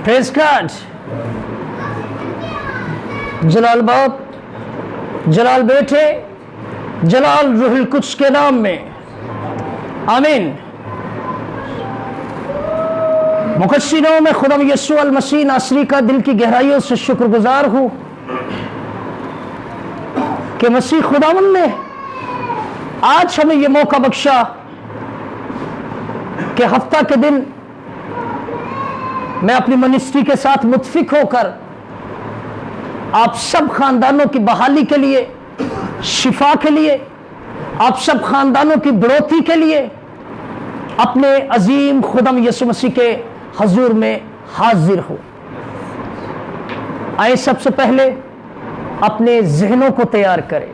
Praise God. जलाल बाप, जलाल बेटे, जलाल रूहुल Quds के नाम में आमीन। मुकद्सिनों में खुदा यीशु अल मसीह नासरी का दिल की गहराइयों से शुक्रगुजार हूं कि मसीह खुदावंद ने आज हमें यह मौका बख्शा कि हफ्ता के दिन मैं अपनी मिनिस्ट्री के साथ मुत्फिक होकर आप सब खानदानों की बहाली के लिए, शिफा के लिए, आप सब खानदानों की बढ़ोतरी के लिए अपने अजीम खुदम यीशु मसीह के हजूर में हाजिर हो। आए सबसे पहले अपने जहनों को तैयार करें।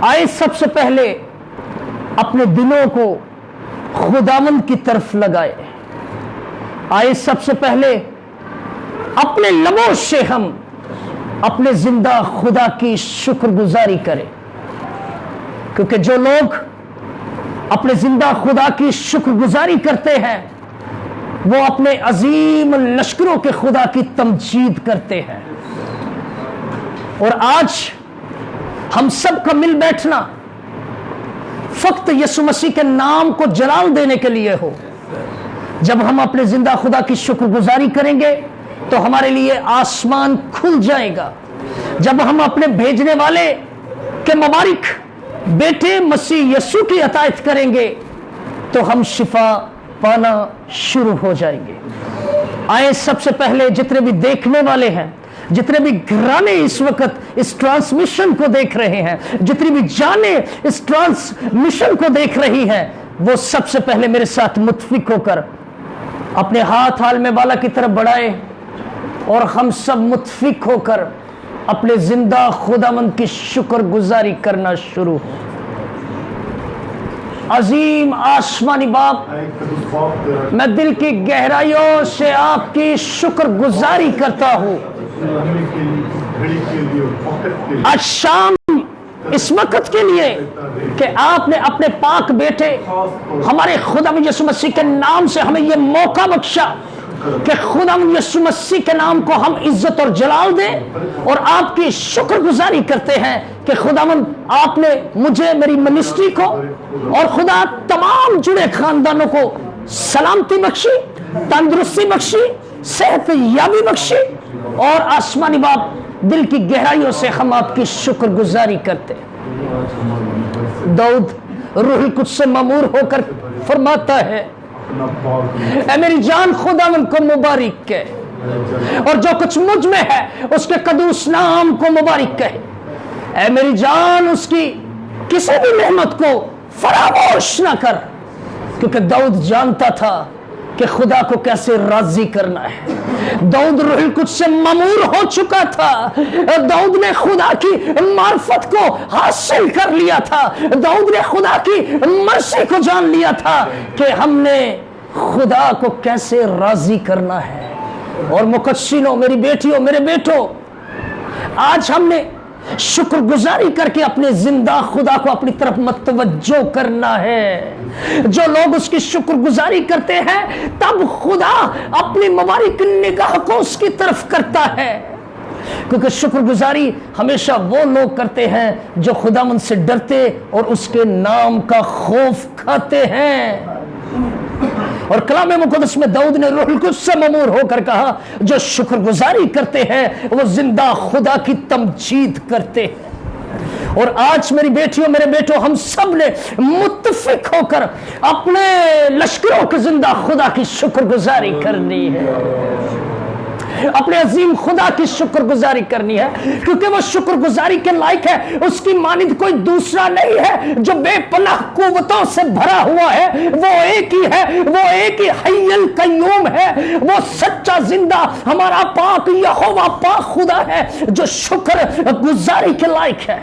आए सबसे पहले अपने दिलों को खुदावंद की तरफ लगाए। आए सबसे पहले अपने लबों से हम अपने जिंदा खुदा की शुक्रगुजारी करें, क्योंकि जो लोग अपने जिंदा खुदा की शुक्रगुजारी करते हैं वो अपने अजीम लश्करों के खुदा की तमजीद करते हैं। और आज हम सब का मिल बैठना फक्त यीशु मसीह के नाम को जलाल देने के लिए हो। जब हम अपने जिंदा खुदा की शुक्रगुजारी करेंगे तो हमारे लिए आसमान खुल जाएगा। जब हम अपने भेजने वाले के मुबारक बेटे मसीह यीशु की अतायत करेंगे तो हम शिफा पाना शुरू हो जाएंगे। आए सबसे पहले जितने भी देखने वाले हैं, जितने भी घराने इस वक्त इस ट्रांसमिशन को देख रहे हैं, जितनी भी जाने इस ट्रांसमिशन को देख रही हैं, वो सबसे पहले मेरे साथ मुत्फिक होकर अपने हाथ आलमे बाला की तरफ बढ़ाए और हम सब मुत्फिक होकर अपने जिंदा खुदावंद की शुक्रगुजारी करना शुरू हो। अजीम आसमानी बाप, मैं दिल की गहराइयों से आपकी शुक्रगुजारी करता हूं। आज शाम इस वक्त के लिए कि आपने अपने पाक बेटे हमारे खुदा यीशु मसीह के नाम से हमें यह मौका बख्शा कि खुदा यीशु मसीह के नाम को हम इज्जत और जलाल दें और आपकी शुक्रगुजारी करते हैं कि खुदावंद आपने मुझे, मेरी मिनिस्ट्री को और खुदा तमाम जुड़े खानदानों को सलामती बख्शी, तंदुरुस्ती बख्शी, सेहत याबी बख्शी। और आसमानी बाप, दिल की गहराइयों से हम आपकी शुक्रगुजारी करते हैं। दाऊद रूहुल कुद्स से ममूर होकर फरमाता है, ऐ मेरी जान खुदावंद को मुबारक कहे और जो कुछ मुझ में है उसके कदूस नाम को मुबारक कहे। ऐ मेरी जान उसकी किसी भी नेमत को फरामोश ना कर, क्योंकि दाऊद जानता था कि खुदा को कैसे राजी करना है। दाऊद रूहुल कुद्स से ममूर हो चुका था। दाऊद ने खुदा की मार्फत को हासिल कर लिया था। दाऊद ने खुदा की मर्जी को जान लिया था कि हमने खुदा को कैसे राजी करना है। और मुकद्सिनों, मेरी बेटियों, मेरे बेटों, आज हमने शुक्रगुजारी करके अपने जिंदा खुदा को अपनी तरफ मतवज्जो करना है। जो लोग उसकी शुक्रगुजारी करते हैं तब खुदा अपनी मुबारक निगाह को उसकी तरफ करता है, क्योंकि शुक्रगुजारी हमेशा वो लोग करते हैं जो खुदावंद से डरते और उसके नाम का खौफ खाते हैं। और कलाम मुक़द्दस में दाऊद ने रूहुल कुद्स से ममूर होकर कहा, जो शुक्रगुजारी करते हैं वो जिंदा खुदा की तमजीद करते हैं। और आज मेरी बेटियों, मेरे बेटों, हम सब ने मुत्तफिक होकर अपने लश्करों के जिंदा खुदा की शुक्रगुजारी करनी है, अपने अजीम खुदा की शुक्रगुजारी करनी है, क्योंकि वो शुक्रगुजारी के लायक है। उसकी मानिंद कोई दूसरा नहीं है जो बेपनाह कुव्वतों से भरा हुआ है। वो एक ही है, वो एक ही हय्युल कय्यूम है, वो सच्चा जिंदा हमारा पाक यहोवा पाक खुदा है जो शुक्र गुजारी के लायक है।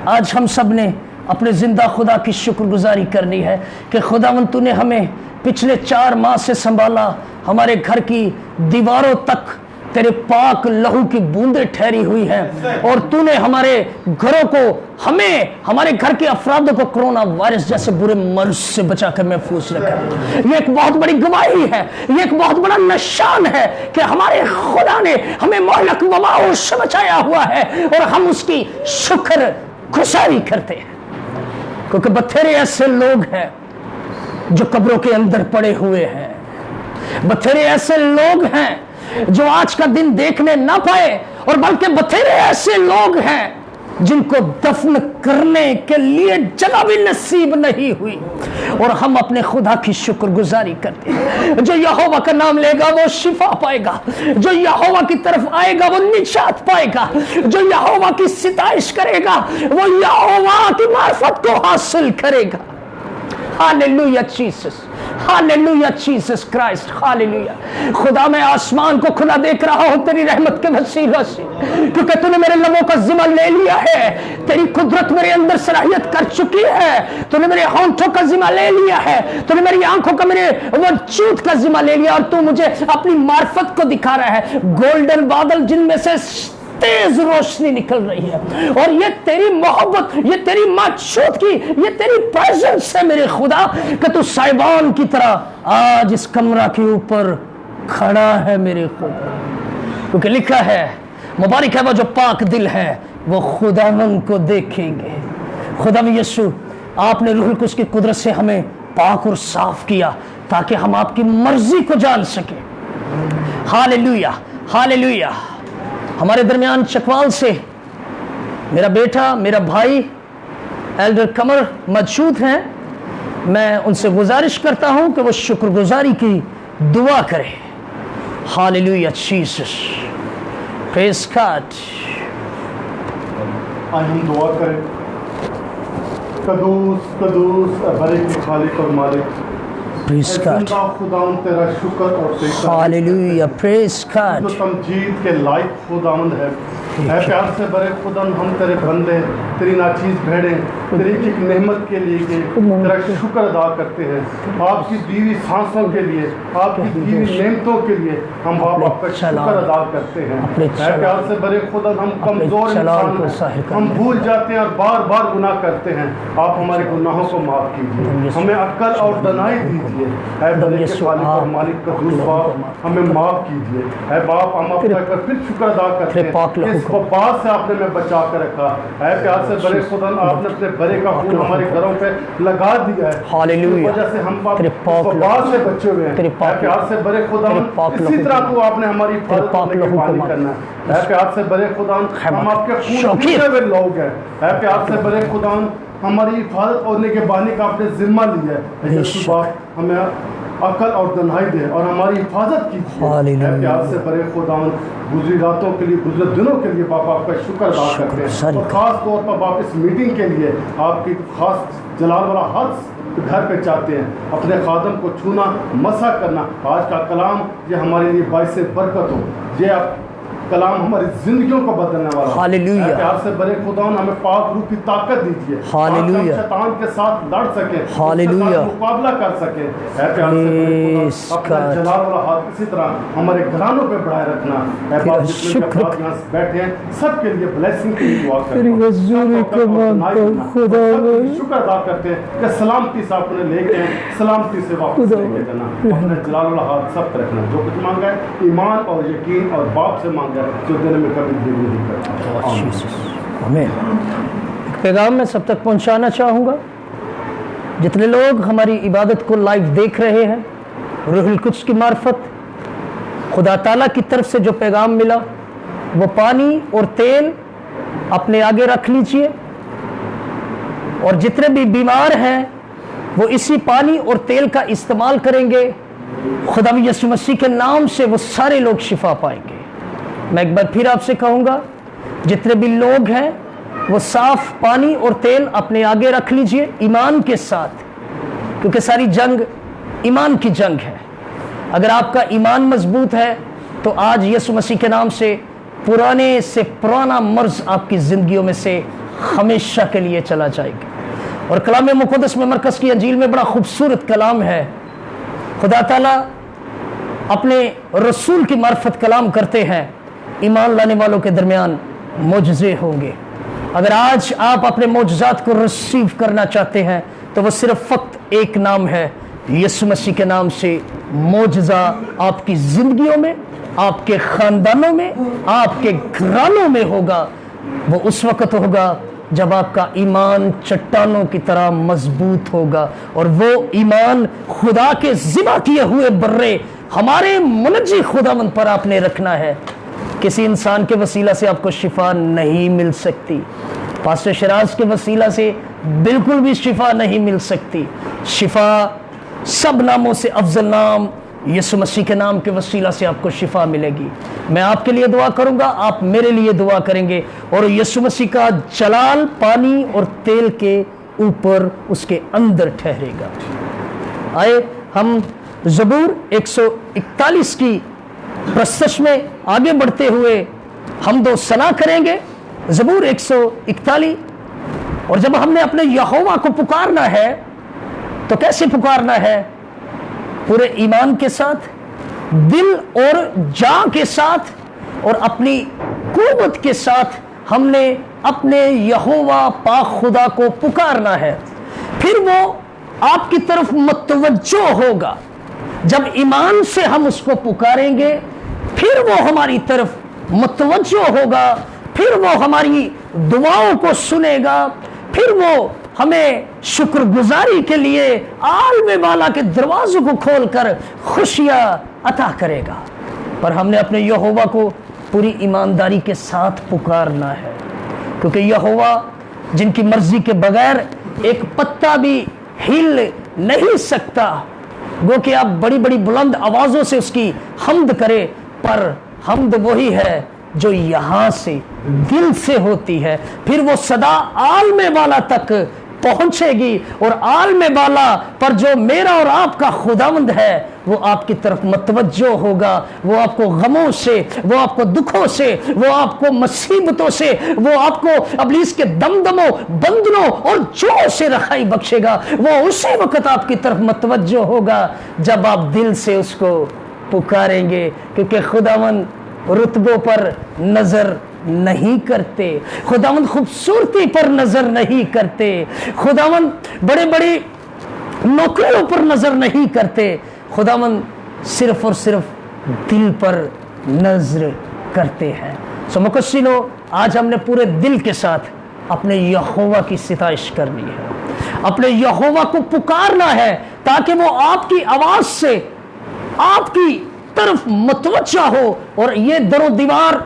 आज हम सब ने अपने जिंदा खुदा की शुक्रगुजारी करनी है कि खुदावंद तूने हमें पिछले 4 माह से संभाला, हमारे घर की दीवारों तक तेरे पाक लहू की बूंदें ठहरी हुई हैं और तूने हमारे घरों को, हमें, हमारे घर के अफराद को कोरोना वायरस जैसे बुरे मर्ज से बचाकर महफूज रखा। ये एक बहुत बड़ी गवाही है, ये एक बहुत बड़ा निशान है कि हमारे खुदा ने हमें मोहलक वबाओं से बचाया हुआ है और हम उसकी शुक्र गुजारी करते हैं। क्योंकि बथेरे ऐसे लोग हैं जो कब्रों के अंदर पड़े हुए हैं, बथेरे ऐसे लोग हैं जो आज का दिन देखने ना पाए, और बल्कि बथेरे ऐसे लोग हैं जिनको दफन करने के लिए जगह भी नसीब नहीं हुई, और हम अपने खुदा की शुक्रगुजारी करते हैं। जो यहोवा का नाम लेगा वो शिफा पाएगा, जो यहोवा की तरफ आएगा वो निजात पाएगा, जो यहोवा की सिताइश करेगा वो यहोवा की मार्फत को हासिल करेगा। Hallelujah Jesus, hallelujah Jesus Christ, hallelujah. खुदा मैं आसमान को खुला देख रहा हूं तेरी रहमत के वसीला से, क्योंकि तूने मेरे लबों का जिम्मा ले लिया है। तेरी कुदरत मेरे अंदर सलाहियत कर चुकी है। तूने मेरे होंठों का जिम्मा ले लिया है, तूने मेरी आंखों का, मेरे वजूद का जिम्मा ले लिया, और तू मुझे अपनी मार्फत को दिखा रहा है। गोल्डन बादल जिनमें से तेज रोशनी निकल रही है, और ये तेरी मोहब्बत, ये तेरी मौजूदगी, ये तेरी प्रेजेंस है मेरे खुदा, कि तू साइबान की तरह आज इस कमरा के ऊपर खड़ा है मेरे खुदा। क्योंकि लिखा है, मुबारक है वो जो पाक दिल है वो खुदावंद को देखेंगे। खुदा यीशु, आपने रूहुल कुद्स की कुदरत से हमें पाक और साफ किया ताकि हम आपकी मर्जी को जान सके। Hallelujah, hallelujah. हमारे दरमियान चकवाल से मेरा बेटा, मेरा भाई एल्डर कमर मौजूद हैं। मैं उनसे गुजारिश करता हूं कि वो शुक्रगुजारी की दुआ करें। Hallelujah Jesus, praise God. आज हम दुआ करें। कदूस कदूस बड़े खालिक और मालिक, प्रेज़ गॉड, खुदावंद तेरा शुक्र और हालेलुया, प्रेज़ गॉड। जो तमजीद के लायक खुदावंद है प्यार से बड़े खुदावंद, हम तेरे बंदे, तेरी नाचीज भेड़े, तेरी एक नेमत के लिए तेरा शुक्र अदा करते हैं। आपकी दीवी सांसों के लिए, आपकी दीवी नेमतों के लिए हम आपका शुक्र अदा करते हैं। प्यार से बड़े खुदावंद, हम कमजोर इंसान हैं, हम भूल जाते हैं और बार बार गुनाह करते हैं। आप हमारे गुनाहों को माफ कीजिए, हमें अक्ल और दनाई दीजिए। है बड़े के खालिक और मालिक कदूस बाप, हमें माफ कीजिए। है बाप, हम आपका फिर शुक्र अदा करते हैं इस वबा से आपने हमें बचा कर रखा है। प्यार से बड़े खुदा, आपने अपने बड़े का खून हमारे घरों पे लगा दिया है, हालेलुया, वजह से हम वबा से बचे हुए हैं। प्यार से बड़े खुदा, इसी तरह को आपने हमारी हिफाजत करना है। प्यार से बड़े खुदा, हम आपके खून पीते हुए लोग हैं। प्यार से बड़े खुदा, हमारी हिफाजत होने के बानी का आपने जिम्मा लिया है। सुबह हमें अकल और दनाई दे और हमारी हिफाजत कीजिए। प्यार से बड़े खुदावन, गुजरी रातों के लिए, गुजरे दिनों के लिए बाप आपका शुक्र अदा करते हैं, और ख़ास तौर पर बाप इस मीटिंग के लिए आपकी खास जलाल वाला हाथ घर पे चाहते हैं। अपने खादम को छूना, मसा करना। आज का कलाम ये हमारे लिए बाइस बरकत हो, ये आप कलाम हमारी जिंदगियों को बदलने वाला। हालेलुया। प्यार से बड़े खुदावन, हमें पाक रूह की ताकत दीजिए। हालेलुया। शैतान के साथ लड़ सके, हालेलुया, मुकाबला कर सके। प्यार से बड़े खुदा, अपना जलाल वाला हाथ इसी तरह हमारे घरानों पे बढ़ाए रखना। यहाँ बैठे हैं सबके लिए ब्लेसिंग की दुआ करते हैं, शुक्र अदा करते हैं कि सलामती से आपने लेके सलामती से वापस लेके जाना। अपने जलाल वाला हाथ सब पे रखना। जो कुछ मांगा है ईमान और यकीन और बाप से मांगा, जो देने में कभी देर नहीं करता। आमीन। पैगाम मैं सब तक पहुंचाना चाहूँगा। जितने लोग हमारी इबादत को लाइव देख रहे हैं, रूहुल कुद्स की मार्फत खुदा ताला की तरफ से जो पैगाम मिला, वो पानी और तेल अपने आगे रख लीजिए, और जितने भी बीमार हैं वो इसी पानी और तेल का इस्तेमाल करेंगे। खुदा यीशु मसीह के नाम से वो सारे लोग शिफा पाएंगे। मैं एक बार फिर आपसे कहूँगा, जितने भी लोग हैं वो साफ पानी और तेल अपने आगे रख लीजिए ईमान के साथ, क्योंकि सारी जंग ईमान की जंग है। अगर आपका ईमान मजबूत है तो आज यीशु मसीह के नाम से पुराने से पुराना मर्ज आपकी ज़िंदगियों में से हमेशा के लिए चला जाएगा। और कलाम मुक़द्दस में मरकज़ की अंजील में बड़ा खूबसूरत कलाम है। खुदा ताला अपने रसूल की मार्फत कलाम करते हैं, ईमान लाने वालों के दरमियान मोजज़े होंगे। अगर आज आप अपने मोजज़ात को रिसीव करना चाहते हैं तो वो सिर्फ फक्त एक नाम है, यीशु मसीह के नाम से मोजज़ा आपकी जिंदगियों में, आपके खानदानों में, आपके घरानों में होगा। वो उस वक्त होगा जब आपका ईमान चट्टानों की तरह मजबूत होगा, और वो ईमान खुदा के ज़िबा किए हुए बर्रे हमारे मुनज्जी खुदावंद पर आपने रखना है। किसी इंसान के वसीला से आपको शिफा नहीं मिल सकती, पास्टर शिराज के वसीला से बिल्कुल भी शिफा नहीं मिल सकती। शिफा सब नामों से अफजल नाम यीशु मसीह के नाम के वसीला से आपको शिफा मिलेगी। मैं आपके लिए दुआ करूंगा, आप मेरे लिए दुआ करेंगे, और यीशु मसीह का जलाल पानी और तेल के ऊपर उसके अंदर ठहरेगा। आए हम ज़बूर 141 की प्रस्तश में आगे बढ़ते हुए हम दो सना करेंगे। ज़बूर 141। और जब हमने अपने यहोवा को पुकारना है तो कैसे पुकारना है? पूरे ईमान के साथ, दिल और जान के साथ, और अपनी कुव्वत के साथ हमने अपने यहोवा पाक खुदा को पुकारना है। फिर वो आपकी तरफ मुतवज्जो होगा। जब ईमान से हम उसको पुकारेंगे फिर वो हमारी तरफ मुतवज्जो होगा, फिर वो हमारी दुआओं को सुनेगा, फिर वो हमें शुक्रगुजारी के लिए आलमे वाला के दरवाजों को खोलकर खुशियां अता करेगा। पर हमने अपने यहोवा को पूरी ईमानदारी के साथ पुकारना है, क्योंकि यहोवा जिनकी मर्जी के बगैर एक पत्ता भी हिल नहीं सकता। गो कि आप बड़ी बड़ी बुलंद आवाजों से उसकी हम्द करें, पर हम्द वही है जो यहां से दिल से होती है। फिर वो सदा आलमे वाला तक पहुंचेगी, और आलमे वाला पर जो मेरा और आपका खुदावंद है वो आपकी तरफ मुतवज्जो होगा। वो आपको गमों से, वो आपको दुखों से, वो आपको मुसीबतों से, वो आपको इब्लीस के दमदमों, बंधनों और जोर से रखाई बख्शेगा। वो उसी वक्त आपकी तरफ मुतवज्जो होगा जब आप दिल से उसको पुकारेंगे, क्योंकि खुदावंद रुतबों पर नजर नहीं करते, खुदावंद खूबसूरती पर नजर नहीं करते, खुदावंद बड़े बड़े नौकरियों पर नजर नहीं करते, खुदावंद सिर्फ और सिर्फ दिल पर नजर करते हैं। सो मुकस्सिनो, आज हमने पूरे दिल के साथ अपने यहोवा की सिताइश करनी है, अपने यहोवा को पुकारना है, ताकि वो आपकी आवाज से आपकी तरफ मुतवज्जा हो। और ये दरो दीवार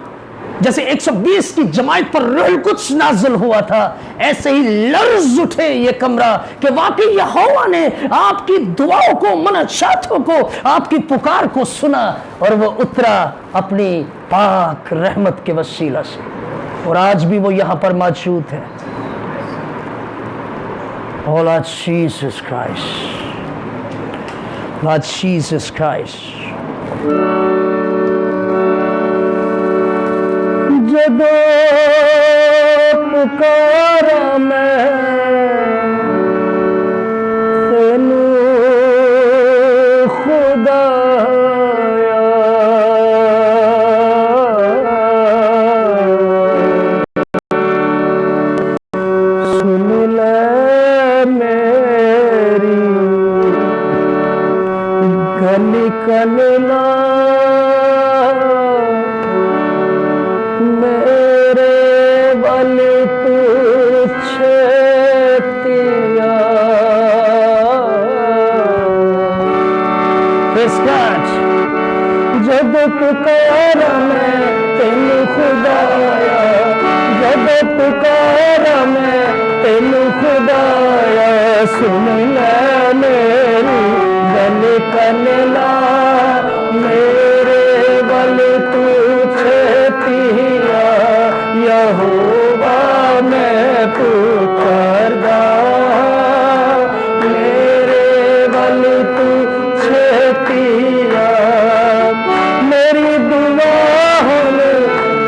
जैसे 120 की जमात पर रूह कुद्स नाज़िल हुआ था, ऐसे ही लर्ज उठे ये कमरा कि वाकई यहोवा ने आपकी दुआओं को, मनशातों को, आपकी पुकार को सुना, और वो उतरा अपनी पाक रहमत के वसीला से, और आज भी वो यहां पर मौजूद है। Oh Lord Jesus Christ, Lord Jesus Christ। जदों पुकारा मैं तेनू खुदाया, सुन ले मेरी गली कलना, जब पुकारा मैं तेनू खुदाया, जब पुकारा मैं तेनू खुदाया, सुन ले मेरी गल कनला, मेरे बल तू छेतिया, यहोवा मैं पुकारदा, मेरे बल तू छेतिया, मेरी दुआ हुन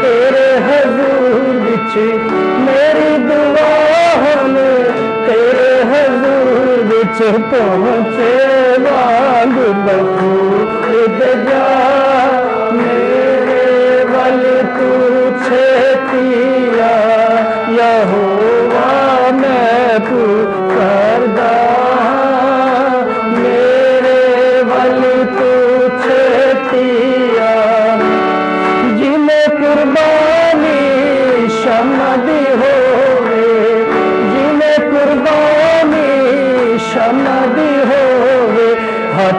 तेरे हजूर विच, मेरी दुआ हुन तेरे हजूर विच पहुंचे, वांग बखूद जा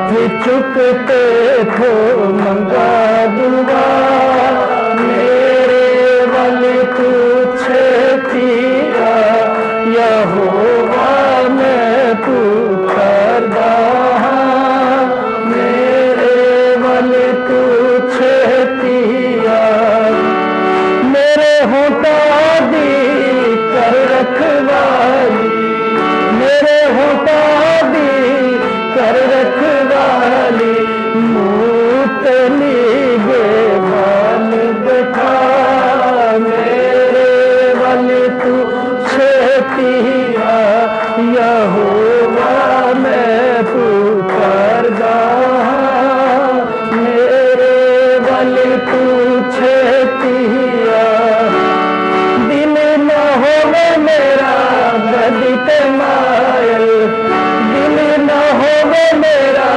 चुकते तो मंगा दुआ मेरे वल तू छेतिया यहोवा मैं पुकारदा मेरे वल तू छेतिया मेरे होठा दी कर रखवाली मेरे होठा दी कर रखवाली मूतली बेबान बैठा मेरे वल तू छेतिया यहोवा मैं पुकारदा मेरे वल तू छेतिया दिल न होवे मेरा बदित मायल दिल न होवे मेरा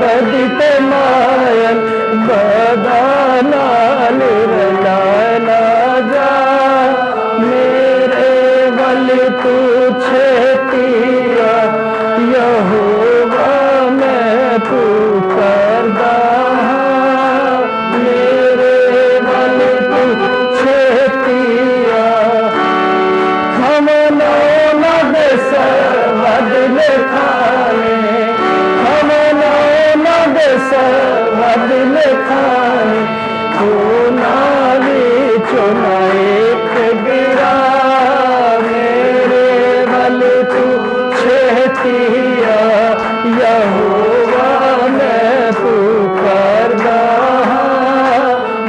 बदित मायल बदानाल रलाना जा मेरे वल तू छेतिया यहोवा मैं पुकारदा मेरे वल तू छेतिया हमनो न देस बदल खाए हमनो न देस बदल खाए तू नाली चुनाए गिरा मेरे वल तू छेतिया यहोवा मैं पुकारदा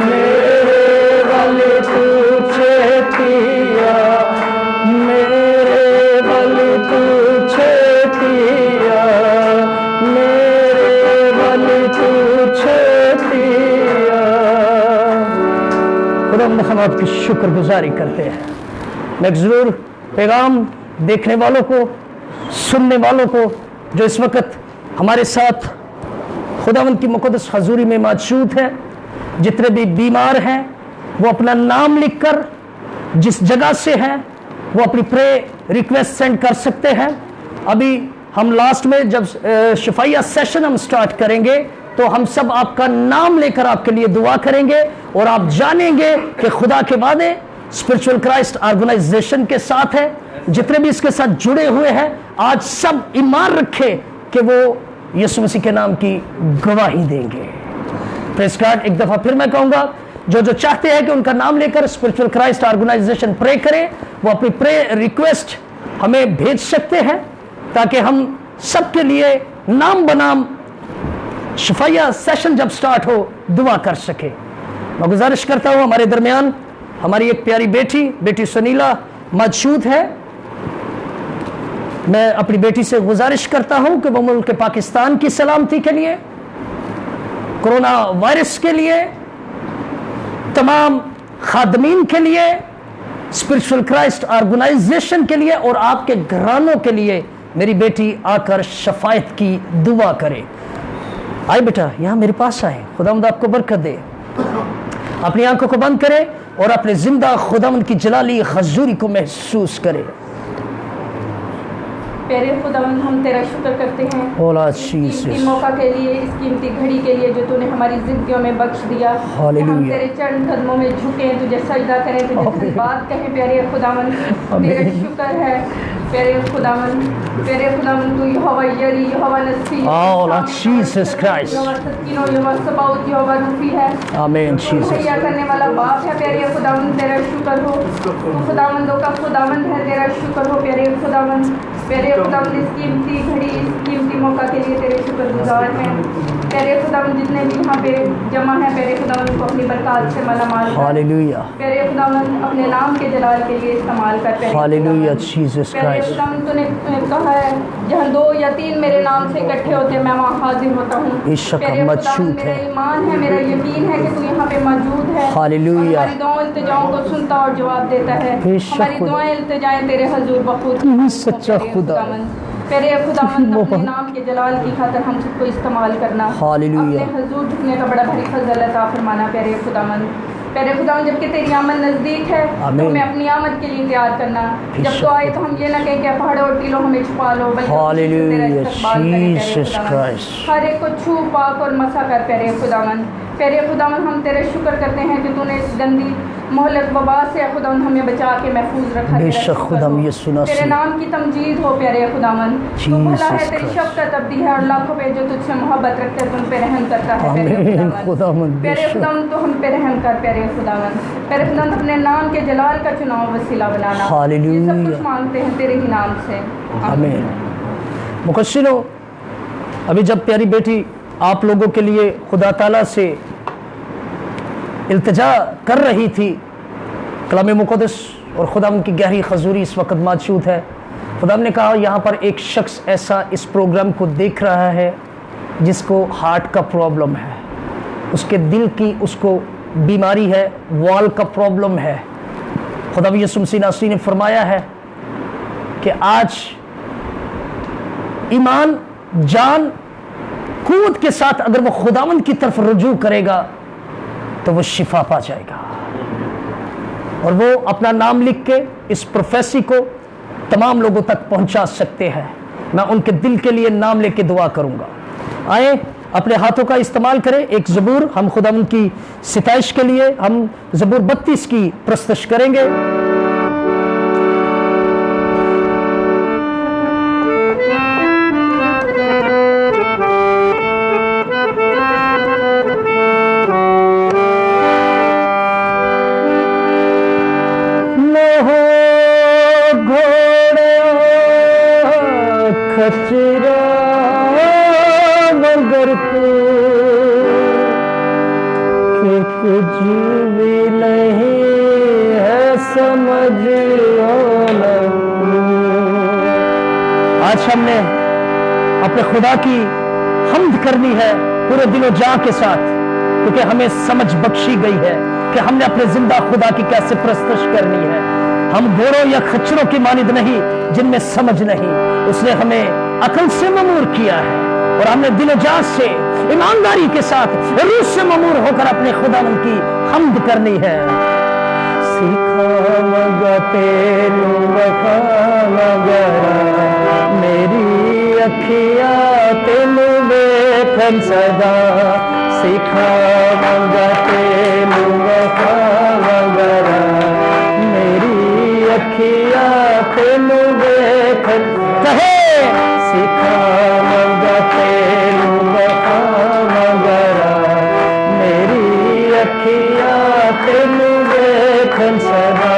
मेरे वल तू छेतिया मेरे वल तू छेतिया मेरे वल तू छेतिया खुदावंद हम आपकी शुक्रगुजारी करते हैं मैं ज़रूर पैगाम देखने वालों को सुनने वालों को जो इस वक्त हमारे साथ खुदावंद की मुक़द्दस हजूरी में मौजूद है जितने भी बीमार हैं वो अपना नाम लिखकर जिस जगह से हैं वो अपनी प्रे रिक्वेस्ट सेंड कर सकते हैं अभी हम लास्ट में जब शफाइया सेशन हम स्टार्ट करेंगे तो हम सब आपका नाम लेकर आपके लिए दुआ करेंगे और आप जानेंगे कि खुदा के वादे स्पिरिचुअल क्राइस्ट ऑर्गेनाइजेशन के साथ है जितने भी इसके साथ जुड़े हुए हैं आज सब ईमान रखे कि वो यीशु मसीह के नाम की गवाही देंगे प्रेज़ गॉड एक दफा फिर मैं कहूंगा जो जो चाहते हैं कि उनका नाम लेकर स्पिरिचुअल क्राइस्ट ऑर्गेनाइजेशन प्रे करें वो अपनी प्रे रिक्वेस्ट हमें भेज सकते हैं ताकि हम सबके लिए नाम बनाम शफाइया सेशन जब स्टार्ट हो दुआ कर सके मैं गुजारिश करता हूं हमारे दरमियान हमारी एक प्यारी बेटी सुनीला मौजूद है मैं अपनी बेटी से गुजारिश करता हूं कि वो मुल्क पाकिस्तान की सलामती के लिए कोरोना वायरस के लिए तमाम खादमीन के लिए स्पिरिचुअल क्राइस्ट ऑर्गेनाइजेशन के लिए और आपके घरानों के लिए मेरी बेटी आकर शफायत की दुआ करे आए बेटा यहाँ मेरे पास आए खुदावंद आपको बरकत दे अपनी आंखों को बंद करे और अपने जिंदा खुदावंद की जलाली हजूरी को महसूस करे प्यारे खुदावंद हम तेरा शुक्र करते हैं इस कीमती मौका के लिए इस कीमती घड़ी के लिए जो तूने हमारी जिंदगियों में बख्श दिया हम तेरे चरण कदमों में झुके तुझे सजदा करें तुझे बात कहें प्यारे खुदावंद तेरा शुक्र है प्यारे खुदावंद तू यहोवा यरी यहोवा नसी जीसस क्राइस्ट यहोवा सकीनो यहोवा सबाउत यहोवा रूफी है आमीन जीसस मुहैया करने वाला बाप है प्यारे खुदावंद तेरा शुक्र हो तू खुदावंदों का खुदावंद है तेरा शुक्र हो प्यारे खुदावंद इस कीमती घड़ी इस कीमती मौका के लिए तेरे शुक्रगुजार हैं प्यारे खुदावंद जितने भी यहाँ पे जमा है प्यारे खुदावंद को अपनी बरकत से मालामाल हालेलुया प्यारे खुदावंद अपने नाम के जलाल के लिए इस्तेमाल कर हालेलुया जीसस प्यारे क्राइस्ट खुदावंद तूने कहा है जहाँ 2 या 3 मेरे नाम से इकट्ठे होते हैं मैं वहाँ हाजिर होता हूँ इश्क प्यारे मौजूद खुदावंद है मेरा ईमान है मेरा यकीन है कि तू यहाँ पे मौजूद है हालेलुया हमारी दुआओं इल्तिजाओं को सुनता और जवाब देता है बेशक हमारी खुदा। दुआएं इल्तिजाएं तेरे हजूर बखूद तू ही सच्चा खुदा है। प्यारे खुदावंद अपने नाम के जलाल की खातिर हम सबको इस्तेमाल करना हालेलुया। अपने हजूर झुकने का बड़ा भारी फजल अता फरमाना प्यारे खुदावंद प्यारे खुदावन जबकि तेरी आमद नज़दीक है तो आमीन। हमें अपनी आमद के लिए तैयार करना। जब बेशक तो आए तो हम ये ना कहें कि पहाड़ों और टीलों हमें छुपा लो, बल्कि हालेलुया, तेरा इस्तकबाल करें प्यारे जीसस खुदावन। क्राइस्ट। हर एक को छू पाक और मसा कर प्यारे खुदावन। प्यारे खुदावन हम तेरे शुक्र करते हैं कि तूने इस गंदी मोहलक वबा से खुदावन हमें बचा के महफूज रखा। तेरा बेशक शुक्र खुदावन हो। यीशु मसीह। तेरे नाम की तमजीद हो प्यारे खुदावन। तू भला है, जीसस तेरी क्राइस्ट। शफ़क़त अब्दी है और लाखों पे जो तुझसे मोहब्बत रखते हैं तुम पे रहम करता है प्यारे आमीन खुदावन। खुदावन प्यारे बेशक। खुदावन तो हम पे रहम कर प्यारे खुदावन। प्यारे खुदावन अपने नाम के जलाल का चुनाव वसीला बनाना। हालेलुया। ये सब कुछ मांगते हैं तेरे ही नाम से, आमीन। मुकस्सिनो, अभी जब प्यारी बेटी आप लोगों के लिए खुदा ताला से इल्तिजा कर रही थी, कलाम मुक़द्दस और खुदा की गहरी खजूरी इस वक्त मौजूद है। खुदा ने कहा यहाँ पर एक शख्स ऐसा इस प्रोग्राम को देख रहा है जिसको हार्ट का प्रॉब्लम है, उसके दिल की उसको बीमारी है, वॉल का प्रॉब्लम है। खुदा यीशु मसीह नासरी ने फरमाया है कि आज ईमान जान कूद के साथ अगर वो खुदावंद की तरफ रुजू करेगा तो वो शिफा पा जाएगा, और वो अपना नाम लिख के इस प्रोफेसी को तमाम लोगों तक पहुंचा सकते हैं। मैं उनके दिल के लिए नाम लेके दुआ करूंगा। आए अपने हाथों का इस्तेमाल करें। एक ज़बूर हम खुदावंद की सिताइश के लिए हम ज़बूर 32 की प्रस्तुत करेंगे। खचरा मगर तू कि कुछ भी नहीं है समझ। आज हमने अपने खुदा की हम्द करनी है पूरे दिलो जान के साथ, क्योंकि हमें समझ बख्शी गई है कि हमने अपने जिंदा खुदा की कैसे प्रस्तुत करनी है। हम घोड़ों या खच्चरों की मानिद नहीं जिनमें समझ नहीं। उसने हमें अकल से ममूर किया है और हमने दिल जान से ईमानदारी के साथ रूह से ममूर होकर अपने खुदावंद की हम्द करनी है। सिखा तेनू मेरी अखिया तेनू देखन सदा। सिखा तेनू मेरी अखिया तेनू देखन कहे। सिखा तेनू मेरी अखिया तेनू देखन सदा।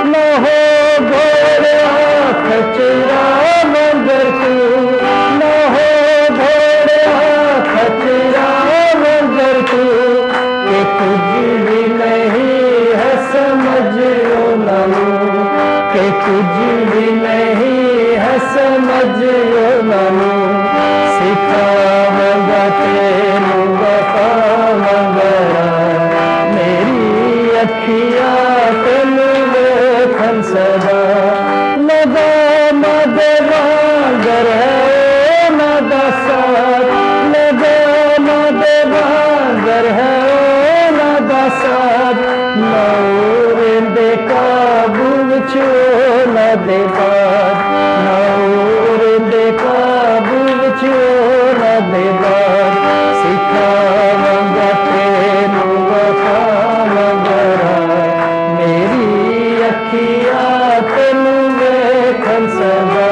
न हो घोड़िया खचरा मगर तू, न हो घोड़िया खचरा मगर तू कि कुछ भी नहीं है समझो नानू, कि कुछ भी नहीं है समझो नानू। सिखावगा तेनू वफा मगरा मेरी अखिया तेनू देखन सदा। लगा मदवागर है नदासात, लगा मदवागर है नदासात। नौर दे काबू छो न दे बात, नौर दे काबू छो न दे बात। सिखावगा तेनू वफा मगरा मेरी अखिया तेनू देखन सदा।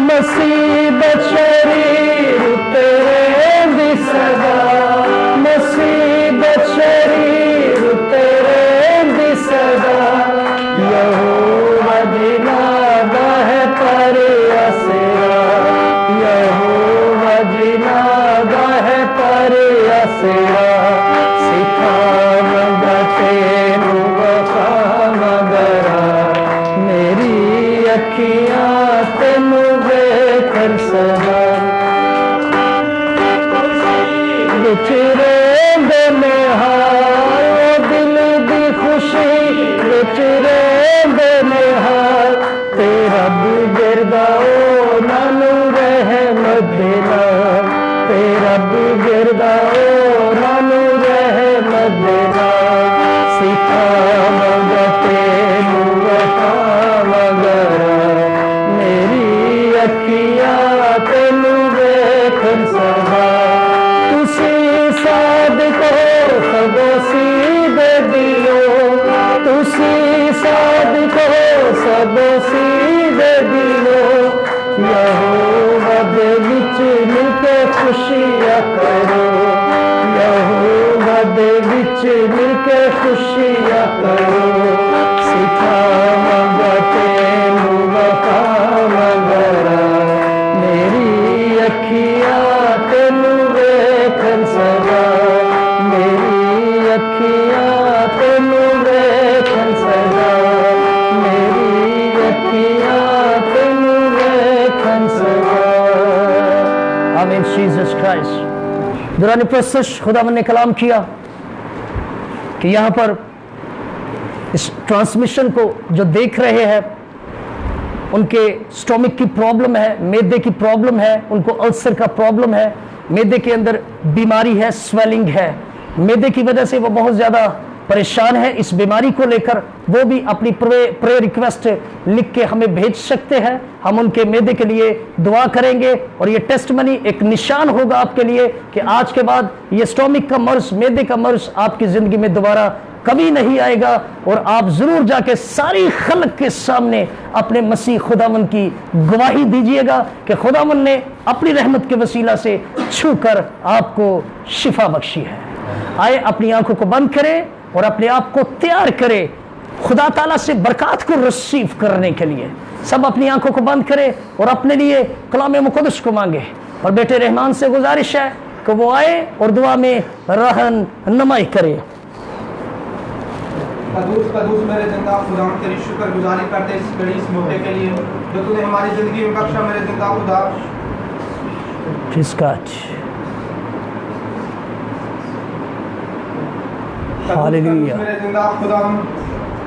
मुसीबत शरीर तेरे दी सदा, मुसीबत शरीर तेरे दी सदा। यहोवा जिनादा है पर आसरा, यहोवा जिनादा है पर आसरा। सिखावगा तेनू वफा मगरा मेरी अखिया तेनू देखन सदा। विचरे बेनिहाल दिल दी खुशी, विचरे बेनिहाल तेरा बिगड़दाओ नानू रहमत देना, तेरा बिगड़दाओ नानू रहमत देना। दोषी दे दिलो यहोवा दे विच मिलके खुशियां करो यहोवा दे विच मिलके खुशियां करो सिखावांगा तेनू वफा वगैरा मेरी अखियां तेनू वेखन सदा मेरी अखियां तेनू वेखन सदा मेरी अखियां तेनू वेखन सदा आमीन जीसस क्राइस्ट। दौरान प्रस्तुत खुदावंद ने कलाम किया कि यहाँ पर इस ट्रांसमिशन को जो देख रहे हैं उनके स्टोमिक की प्रॉब्लम है, मैदे की प्रॉब्लम है, उनको अल्सर का प्रॉब्लम है, मैदे के अंदर बीमारी है, स्वेलिंग है, मैदे की वजह से वो बहुत ज़्यादा परेशान है। इस बीमारी को लेकर वो भी अपनी प्रेयर रिक्वेस्ट लिख के हमें भेज सकते हैं, हम उनके मैदे के लिए दुआ करेंगे और ये टेस्टमनी एक निशान होगा आपके लिए कि आज के बाद ये स्टोमिक का मर्ज, मैदे का मर्ज आपकी ज़िंदगी में दोबारा कभी नहीं आएगा और आप जरूर जाके सारी खल्क के सामने अपने मसीह खुदावंद की गवाही दीजिएगा कि खुदावंद ने अपनी रहमत के वसीला से छूकर आपको शिफा बख्शी है। आए अपनी आंखों को बंद करें और अपने आप को तैयार करें खुदा ताला से बरकत को रिसीव करने के लिए। सब अपनी आंखों को बंद करें और अपने लिए कलाम मुक़द्दस को मांगे और बेटे रहमान से गुजारिश है कि वो आए और दुआ में रहनुमाई करे। कदूस मेरे जिंदा खुदा तेरी शुक्रगुजारी करते इस घड़ी इस मौके के लिए जो तूने हमारी जिंदगी में बख्शा मेरे जिंदा खुदा। Praise God. हालेलुया। मेरे जिंदा खुदा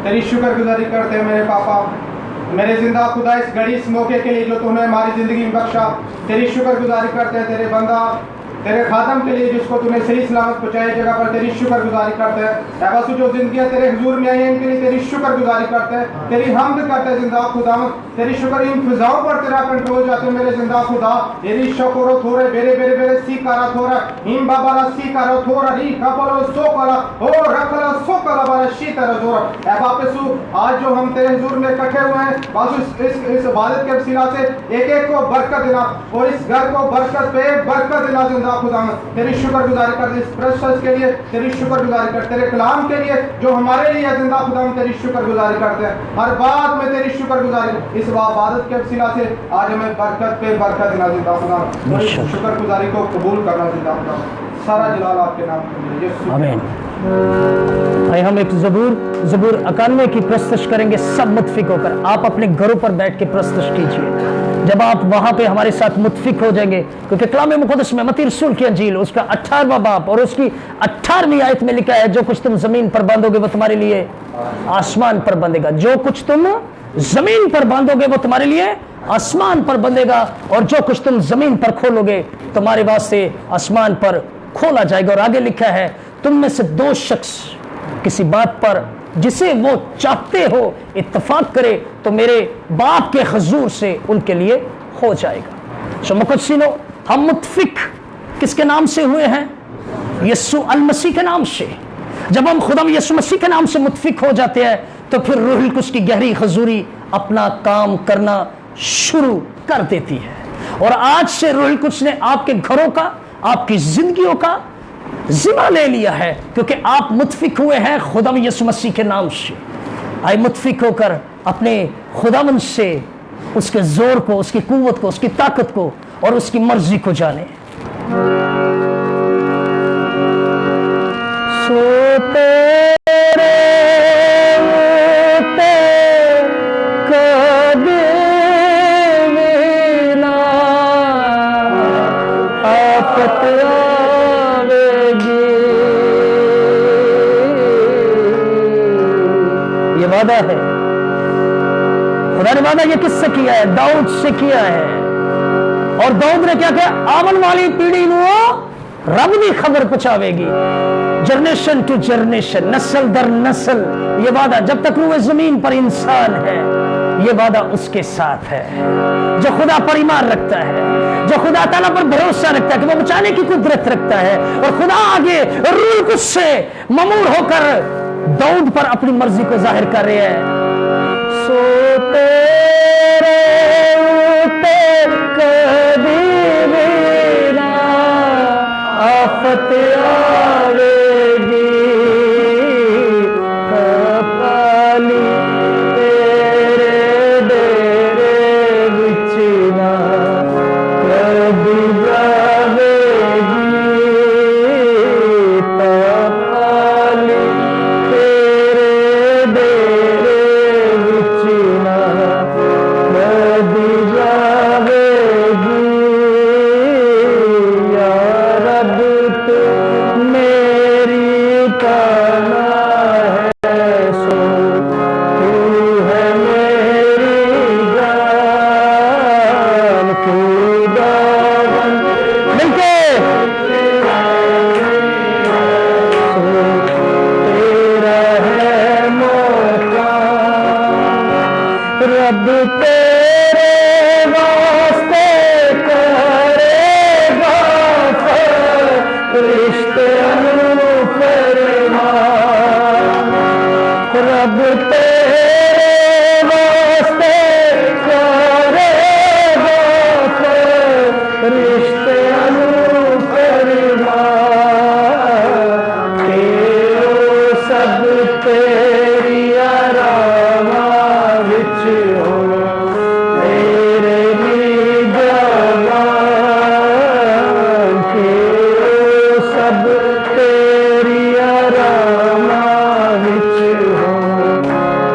तेरी शुक्रगुजारी करते हैं मेरे पापा मेरे जिंदा खुदा इस घड़ी इस मौके के लिए जो तूने हमारी जिंदगी में बख्शा तेरी शुक्रगुजारी करते हैं तेरे बंदा तेरे खादम के लिए जिसको तूने सही सलामत पहुंचाई जगह पर तेरी शुक्रगुजारी करते हैं। ऐसा जो जिंदगियां तेरे हुजूर में आई हैं इनके लिए तेरी शुक्रगुजारी करते हैं तेरी हमद करते हैं जिंदा खुदा तेरी शुक्र इन फिजाओं पर तेरा कंट्रोल जाते हैं मेरे जिंदा खुदा येरी शकोरो थोरे बेरे बेरे बेरे सीकारा थोरा हिम बाबारा सीकारा थोरा री कपलो सोकरा ओ रखला सोकरा बारा शीतरा जोरा ऐ बापसु आज जो हम तेरे हुजूर में इकट्ठे हुए हैं बस इस इबादत के वसीला से एक एक को बरकत देना और इस घर को बरकत पे बरकत देना जिंदा खुदा तेरी शुक्रगुजारी कर इस प्रेशर्स के लिए तेरी शुक्रगुजारी कर तेरे कलाम के लिए जो हमारे लिए जिंदा खुदा तेरी शुक्रगुजारी करते हैं हर बात में तेरी शुक्रगुजारी इस इबादत के वसीला से आज हमें बरकत पे बरकत देना जिंदा खुदा और इस शुक्रगुजारी को कबूल करना जिंदा खुदा सारा जलाल आपके नाम में यीशु आमीन। आइए हम एक ज़बूर 91 की प्रस्तुत करेंगे सब मुत्फिक होकर। आप अपने घरों पर बैठ के प्रस्तुत कीजिए जब आप वहां पे हमारे साथ मुत्फिक हो जाएंगे क्योंकि कलाम मुक़द्दस में मत्ती रसूल की अंजील उसका 18वां बाब और उसकी 18वीं आयत में लिखा है जो कुछ तुम जमीन पर बांधोगे वो तुम्हारे लिए आसमान पर बंधेगा जो कुछ तुम जमीन पर बांधोगे वो तुम्हारे लिए आसमान पर बंधेगा और जो कुछ तुम जमीन पर खोलोगे तुम्हारे वास्ते आसमान पर खोला जाएगा। और आगे लिखा है तुम में से दो शख्स किसी बात पर जिसे वो चाहते हो इत्तफाक करे तो मेरे बाप के हुजूर से उनके लिए हो जाएगा। सो मुक़द्दसीनो हम मुत्फिक किसके नाम से हुए हैं? यीशु अल मसीह के नाम से। जब हम खुदा यीशु मसीह के नाम से मुत्फिक हो जाते हैं तो फिर रूहुल कुद्स की गहरी हुजूरी अपना काम करना शुरू कर देती है और आज से रूहुल कुद्स ने आपके घरों का आपकी जिंदगियों का जिम्मा ले लिया है क्योंकि आप मुत्फिक हुए हैं खुदा यीशु मसीह के नाम से। आए मुत्फिक होकर अपने खुदावंद से उसके जोर को उसकी कुव्वत को उसकी ताकत को और उसकी मर्जी को जाने। वादा है खुदा ने वादा ये किससे किया है? दाऊद से किया है। और दाऊद ने क्या कहा? आवन वाली पीढ़ी नो रब की खबर पहुंचावेगी जनरेशन टू जनरेशन, नस्ल दर नस्ल। ये वादा जब तक रूए जमीन पर इंसान है ये वादा उसके साथ है। जो खुदा पर ईमान रखता है, जो खुदा ताला पर भरोसा रखता है कि वो बचाने की कुदरत रखता है और खुदा आगे रूह कुद्स से ममूर होकर दाऊद पर अपनी मर्जी को जाहिर कर रहे हैं। सोते تیرے اوتے کبھی بھی نہ آفت آوے گی کپالی تیرے ڈیرے وچ نہ کبھی جاوے گی کپالی تیرے ڈیرے وچ نہ کبھی جاوے گی یا رب تو میری پناہ ہے سو تو ہے میری جان خداوند مل کے تیرا ہے موقع رب تیرے واسطے کرے گا رشتے فرما رب تیرے واسطے کرے گا رشتے فرما تیرو سب تیری آراما وچ ہو تیرے لی جوان تیرو سب تیری آراما وچ ہو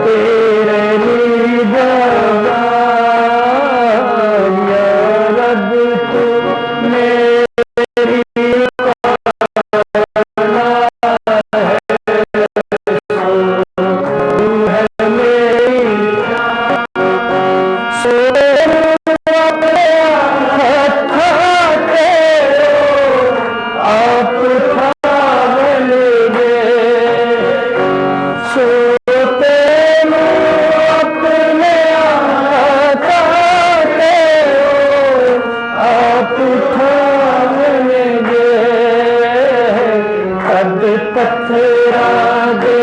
تیرے لی جوان یا رب تو میری پتھرا دے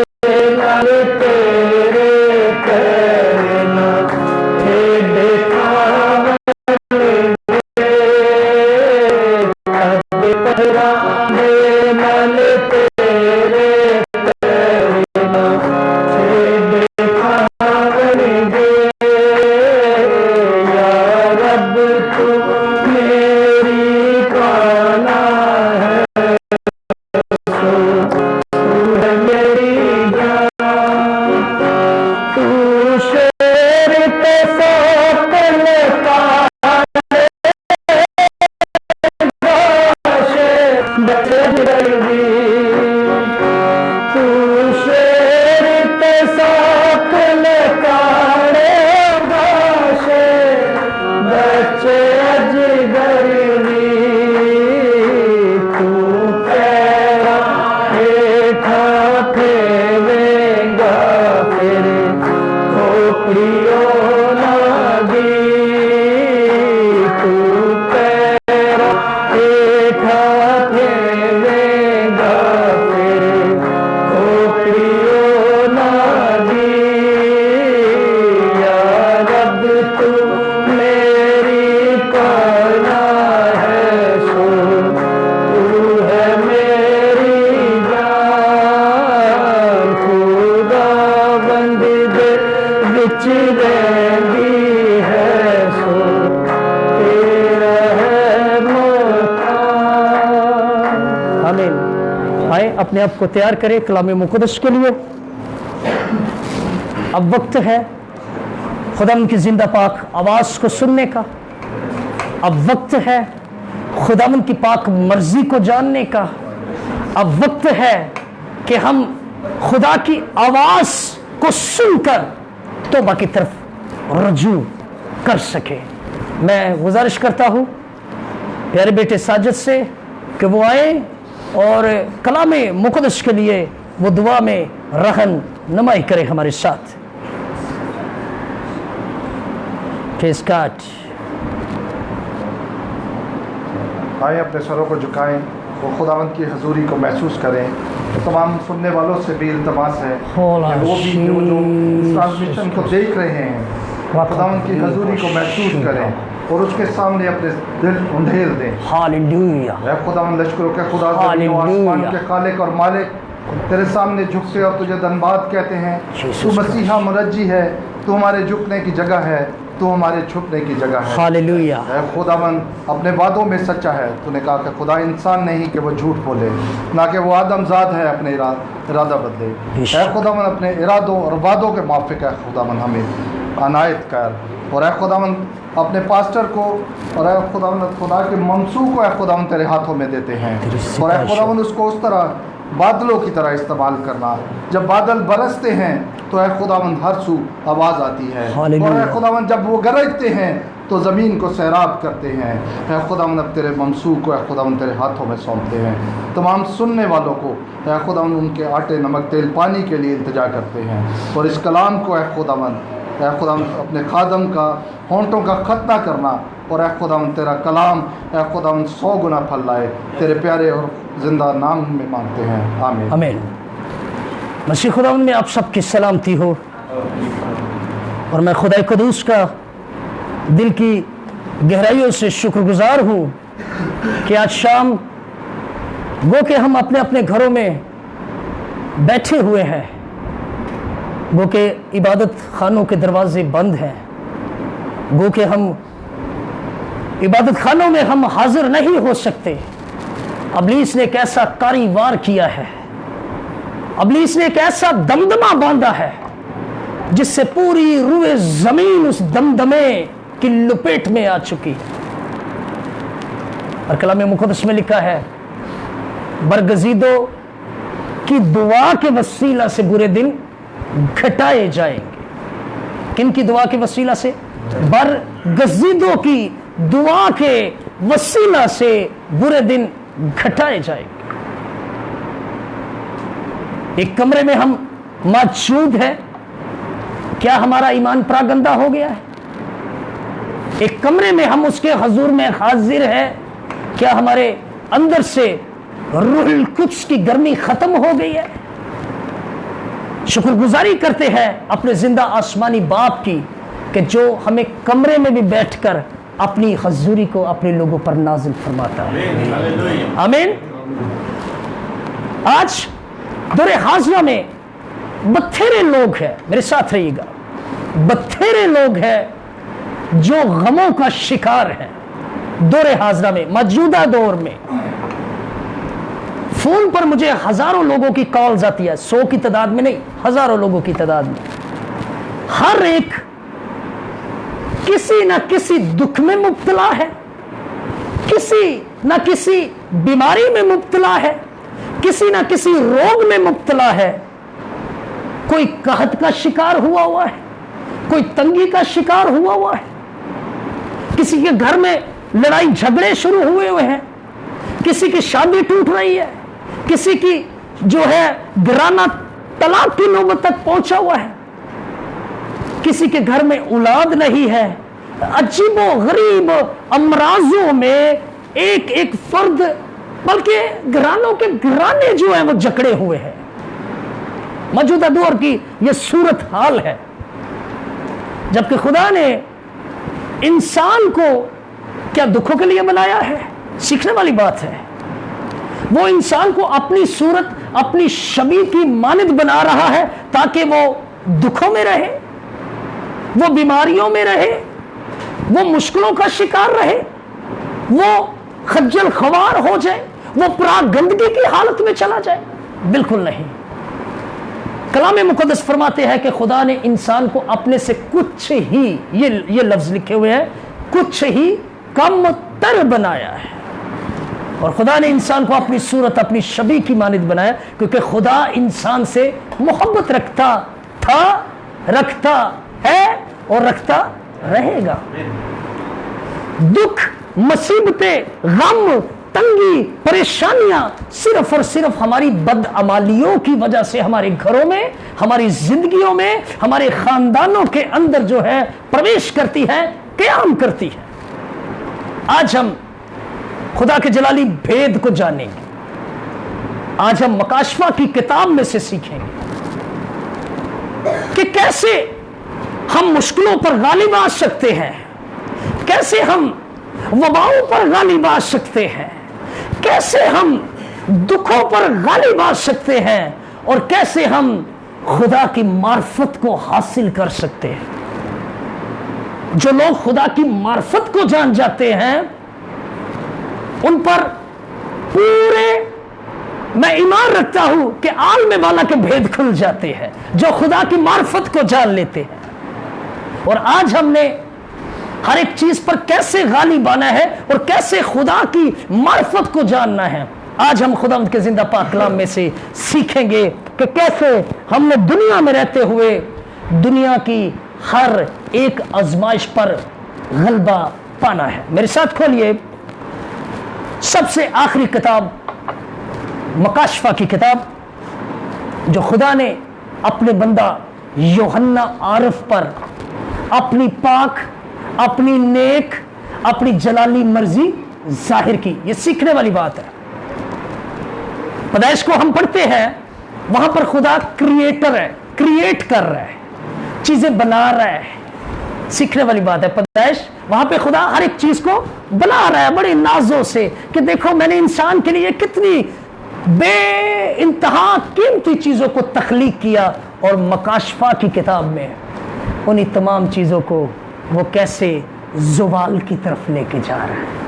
نال تیرے کرنا ٹھیڈ کھاون گے پتھرا دے نال تیرے کرنا ٹھیڈ کھاون گے یا رب تو میری پناہ ہے اپنے آپ کو تیار کرے کلام مقدس کے لیے. اب وقت ہے خدا کی زندہ پاک آواز کو سننے کا. اب وقت ہے خدا کی پاک مرضی کو جاننے کا. اب وقت ہے کہ ہم خدا کی آواز کو سن کر توبہ کی طرف رجوع کر سکے. میں گزارش کرتا ہوں پیارے بیٹے ساجد سے کہ وہ آئیں اور کلام مقدس کے لیے وہ دعا میں رہن نمائی کرے ہمارے ساتھ. کیس کاٹ آئیں اپنے سروں کو جھکائیں وہ خداوند کی حضوری کو محسوس کریں. تمام سننے والوں سے بھی التماس ہے کہ وہ بھی جو اس ٹرانسمیشن کو دیکھ رہے ہیں खुदावन की हजूरी को महसूस करें और उसके सामने अपने दिल उंडेल दें। हालेलुया, ऐ खुदावन लश्करों के खुदा ज़मीन व आसमान के खालिक और मालिक, तेरे सामने झुकते और तुझे धन्यवाद कहते हैं। तू मसीहा मुरज्जी है, तू हमारे झुकने की जगह है, तू हमारे छुपने की जगह है। हालेलुया, ऐ खुदावन अपने वादों में सच्चा है। तूने कहा कि खुदा इंसान नहीं कि वो झूठ बोले, ना कि वो आदमजाद है अपने इरादा बदले। ऐ खुदावन अपने इरादों और वादों के माफिक है खुदावन हमें अनायत कर। और ऐ खुदावन अपने पास्टर को और ऐ खुदावन खुदा के मंसूब को ऐ खुदावन तेरे हाथों में देते हैं। और ऐ खुदावन उसको उस तरह बादलों की तरह इस्तेमाल करना, जब बादल बरसते हैं तो ऐ खुदावन हर सू आवाज़ आती है। और ऐ खुदावन जब वो गरजते हैं तो ज़मीन को सैराब करते हैं। ऐ खुदावन अब तेरे मंसूब को ऐ खुदावन तेरे हाथों में सौंपते हैं। तमाम सुनने वालों को ऐ खुदावन उनके आटे नमक तेल पानी के लिए इंतजार करते हैं। और इस कलाम को ऐ खुदावन अपने खादम का होंठों का खतना करना, और ऐ खुदावन तेरा कलाम ऐ खुदावन 100 गुना फल लाए। तेरे प्यारे और जिंदा नाम में मांगते हैं, आमीन आमीन। मसीह खुदावन में आप सबकी सलामती हो। और मैं खुदा कुदूस का दिल की गहराइयों से शुक्रगुजार हूँ कि आज शाम वो कि हम अपने अपने घरों में बैठे हुए हैं, वो कि इबादत खानों के दरवाजे बंद हैं, वो कि हम इबादत खानों में हम हाजिर नहीं हो सकते। अबलीस ने एक ऐसा कारीवार किया है, अबलीस ने एक ऐसा दमदमा बांधा है जिससे पूरी रूए जमीन उस दमदमे की लपेट में आ चुकी है। और कलाम मुक़द्दस में लिखा है, बरगज़ीदों की दुआ के वसीला से बुरे दिन घटाए जाएंगे। किन की दुआ के वसीला से? बरगज़ीदों की दुआ के वसीला से बुरे दिन घटाए जाएंगे। एक कमरे में हम मौजूद हैं, क्या हमारा ईमान प्रागंदा हो गया है? एक कमरे में हम उसके हजूर में हाजिर हैं, क्या हमारे अंदर से रूहुल कुद्स की गर्मी खत्म हो गई है? शुक्रगुजारी करते हैं अपने जिंदा आसमानी बाप की कि जो हमें कमरे में भी बैठकर अपनी हजूरी को अपने लोगों पर नाजिल फरमाता है। आमीन। आज दुरे हाजरा में बथेरे लोग हैं, मेरे साथ रहिएगा, बथेरे लोग हैं जो गमों का शिकार हैं। दुरे हाजरा में मौजूदा दौर में फोन पर मुझे हजारों लोगों की कॉल्स आती है, 100 की तादाद में नहीं, हजारों लोगों की तादाद में। हर एक किसी ना किसी दुख में मुब्तला है, किसी ना किसी बीमारी में मुब्तला है, किसी ना किसी रोग में मुब्तला है। कोई कहत का शिकार हुआ है, कोई तंगी का शिकार हुआ है, किसी के घर में लड़ाई झगड़े शुरू हुए हैं, किसी की शादी टूट रही है, किसी की जो है गिराना तलाक की नौबत तक पहुंचा हुआ है, किसी के घर में औलाद नहीं है। अजीबो गरीब अमराजों में एक एक फर्द, बल्कि घरानों के घराने जो है वो जकड़े हुए हैं। मौजूदा दौर की यह सूरत हाल है, जबकि खुदा ने इंसान को क्या दुखों के लिए बनाया है? सीखने वाली बात है। वो इंसान को अपनी सूरत, अपनी शबीह की मानद बना रहा है ताकि वो दुखों में रहे, वो बीमारियों में रहे, वो मुश्किलों का शिकार रहे, वो खज्जल खवार हो जाए, वो परागंदगी की हालत में चला जाए। बिल्कुल नहीं। कलाम मुक़द्दस फरमाते हैं कि खुदा ने इंसान को अपने से कुछ ही, ये लफ्ज लिखे हुए हैं, कुछ ही कम तर बनाया है। और खुदा ने इंसान को अपनी सूरत, अपनी शबीह की मानद बनाया, क्योंकि खुदा इंसान से मोहब्बत रखता था, रखता है और रखता रहेगा। दुख, मुसीबतें, गम, तंगी, परेशानियां सिर्फ और सिर्फ हमारी बदअमालियों की वजह से हमारे घरों में, हमारी जिंदगियों में, हमारे खानदानों के अंदर जो है प्रवेश करती है, क़याम करती है। आज हम खुदा के जलाली भेद को जानेंगे। आज हम मकाशफा की किताब में से सीखेंगे कि कैसे ہم مشکلوں پر غالب آ سکتے ہیں، کیسے ہم وباؤں پر غالب آ سکتے ہیں، کیسے ہم دکھوں پر غالب آ سکتے ہیں، اور کیسے ہم خدا کی معرفت کو حاصل کر سکتے ہیں۔ جو لوگ خدا کی معرفت کو جان جاتے ہیں ان پر پورے میں ایمان رکھتا ہوں کہ عالم والا کے بھید کھل جاتے ہیں، جو خدا کی معرفت کو جان لیتے ہیں۔ اور آج ہم نے ہر ایک چیز پر کیسے غالب آنا ہے اور کیسے خدا کی معرفت کو جاننا ہے، آج ہم خدا کے زندہ پاک کلام میں سے سیکھیں گے کہ کیسے ہم نے دنیا میں رہتے ہوئے دنیا کی ہر ایک آزمائش پر غلبہ پانا ہے۔ میرے ساتھ کھولیے سب سے آخری کتاب مکاشفہ کی کتاب، جو خدا نے اپنے بندہ یوحنا عارف پر اپنی پاک، اپنی نیک، اپنی جلالی مرضی ظاہر کی۔ یہ سیکھنے والی بات ہے۔ پیدائش کو ہم پڑھتے ہیں، وہاں پر خدا کریٹر ہے، کریٹ کر رہا ہے، چیزیں بنا رہا ہے۔ سیکھنے والی بات ہے۔ پیدائش وہاں پہ خدا ہر ایک چیز کو بنا رہا ہے بڑے نازوں سے، کہ دیکھو میں نے انسان کے لیے کتنی بے انتہا قیمتی چیزوں کو تخلیق کیا، اور مکاشفہ کی کتاب میں انہی تمام چیزوں کو وہ کیسے زوال کی طرف لے کے جا رہا ہے۔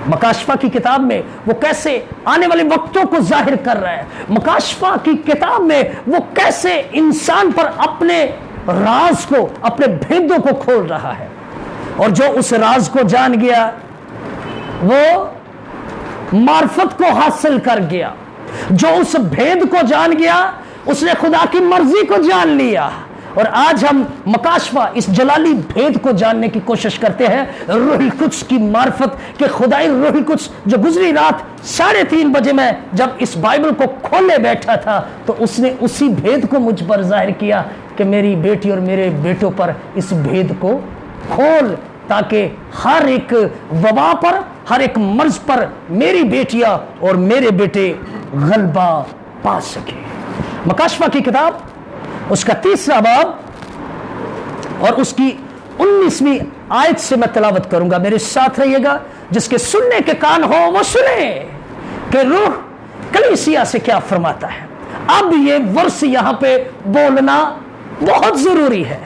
مکاشفہ کی کتاب میں وہ کیسے آنے والے وقتوں کو ظاہر کر رہا ہے۔ مکاشفہ کی کتاب میں وہ کیسے انسان پر اپنے راز کو، اپنے بھیدوں کو کھول رہا ہے۔ اور جو اس راز کو جان گیا وہ معرفت کو حاصل کر گیا، جو اس بھید کو جان گیا اس نے خدا کی مرضی کو جان لیا۔ اور آج ہم مکاشفہ اس جلالی بھید کو جاننے کی کوشش کرتے ہیں، روح القدس کی معرفت، کہ خدائی روح القدس جو گزری رات 3:30 بجے میں جب اس بائبل کو کھولنے بیٹھا تھا تو اس نے اسی بھید کو مجھ پر ظاہر کیا کہ میری بیٹی اور میرے بیٹوں پر اس بھید کو کھول، تاکہ ہر ایک وبا پر، ہر ایک مرض پر میری بیٹیاں اور میرے بیٹے غلبہ پا سکے۔ مکاشفہ کی کتاب اس کا 3 باب اور اس کی 19ویں آیت سے میں تلاوت کروں گا، میرے ساتھ رہیے گا۔ جس کے سننے کے کان ہو وہ سنے کہ روح کلیسیا سے کیا فرماتا ہے۔ اب یہ ورس یہاں پہ بولنا بہت ضروری ہے۔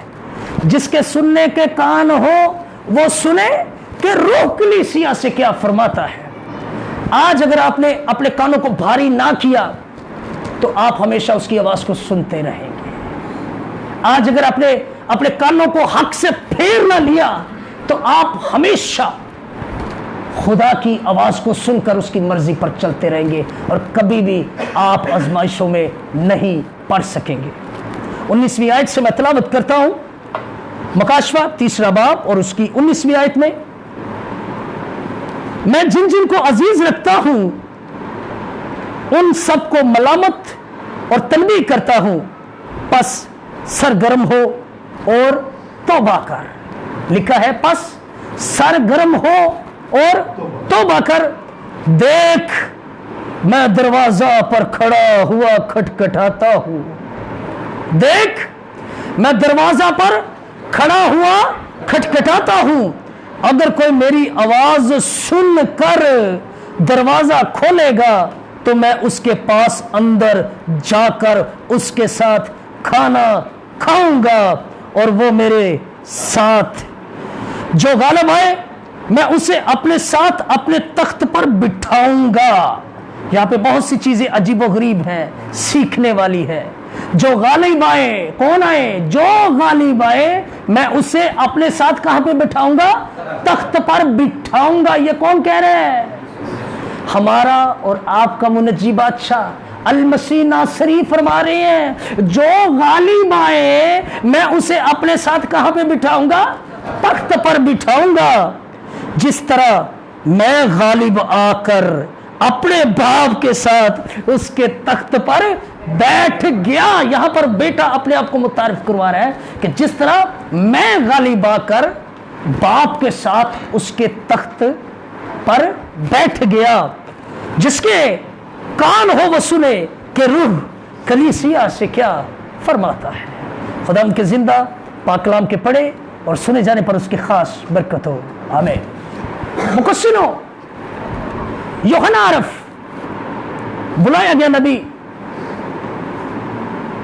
جس کے سننے کے کان ہو وہ سنے کہ روح کلیسیا سے کیا فرماتا ہے۔ آج اگر آپ نے اپنے کانوں کو بھاری نہ کیا تو آپ ہمیشہ اس کی آواز کو سنتے رہیں گے۔ آج اگر آپ نے اپنے کانوں کو حق سے پھیر نہ لیا تو آپ ہمیشہ خدا کی آواز کو سن کر اس کی مرضی پر چلتے رہیں گے، اور کبھی بھی آپ آزمائشوں میں نہیں پڑ سکیں گے۔ 19ویں آیت سے میں تلاوت کرتا ہوں، مکاشفہ 3 باب اور اس کی 19ویں آیت میں، میں جن جن کو عزیز رکھتا ہوں ان سب کو ملامت اور تنبیہ کرتا ہوں، پس سرگرم ہو اور توبہ کر۔ لکھا ہے پس سرگرم ہو اور توبہ کر، دیکھ میں دروازہ پر کھڑا ہوا کھٹکھٹاتا ہوں۔ دیکھ میں دروازہ پر کھڑا ہوا کھٹکھٹاتا ہوں، اگر کوئی میری آواز سن کر دروازہ کھولے گا تو میں اس کے پاس اندر جا کر اس کے ساتھ کھانا کھاؤں گا اور وہ میرے ساتھ۔ جو غالب آئے میں اسے اپنے ساتھ اپنے تخت پر بٹھاؤں گا۔ یہاں پہ بہت سی چیزیں عجیب و غریب ہیں، سیکھنے والی ہے۔ جو غالب آئے، کون آئے؟ جو غالب آئے میں اسے اپنے ساتھ کہاں پہ بٹھاؤں گا؟ تخت پر بٹھاؤں گا۔ یہ کون کہہ رہے ہیں؟ ہمارا اور آپ کا منجی بادشاہ المسیح ناصری فرما رہے ہیں، جو غالب آئے میں اسے اپنے ساتھ کہاں پہ بٹھاؤں گا؟ تخت پر بٹھاؤں گا، جس طرح میں غالب آ کر اپنے باپ کے ساتھ اس کے تخت پر بیٹھ گیا۔ یہاں پر بیٹا اپنے آپ کو متعارف کروا رہا ہے کہ جس طرح میں غالب آ کر باپ کے ساتھ اس کے تخت پر بیٹھ گیا۔ جس کے کان ہو وہ سنے کہ روح کلیسیا سے کیا فرماتا ہے۔ خدا ان کے زندہ पाक कलाम के पढ़े और सुने जाने पर उसकी खास बरकत हो। आमीन। मुकस्सिनो, यूहन्ना आरफ बुलाया गया नबी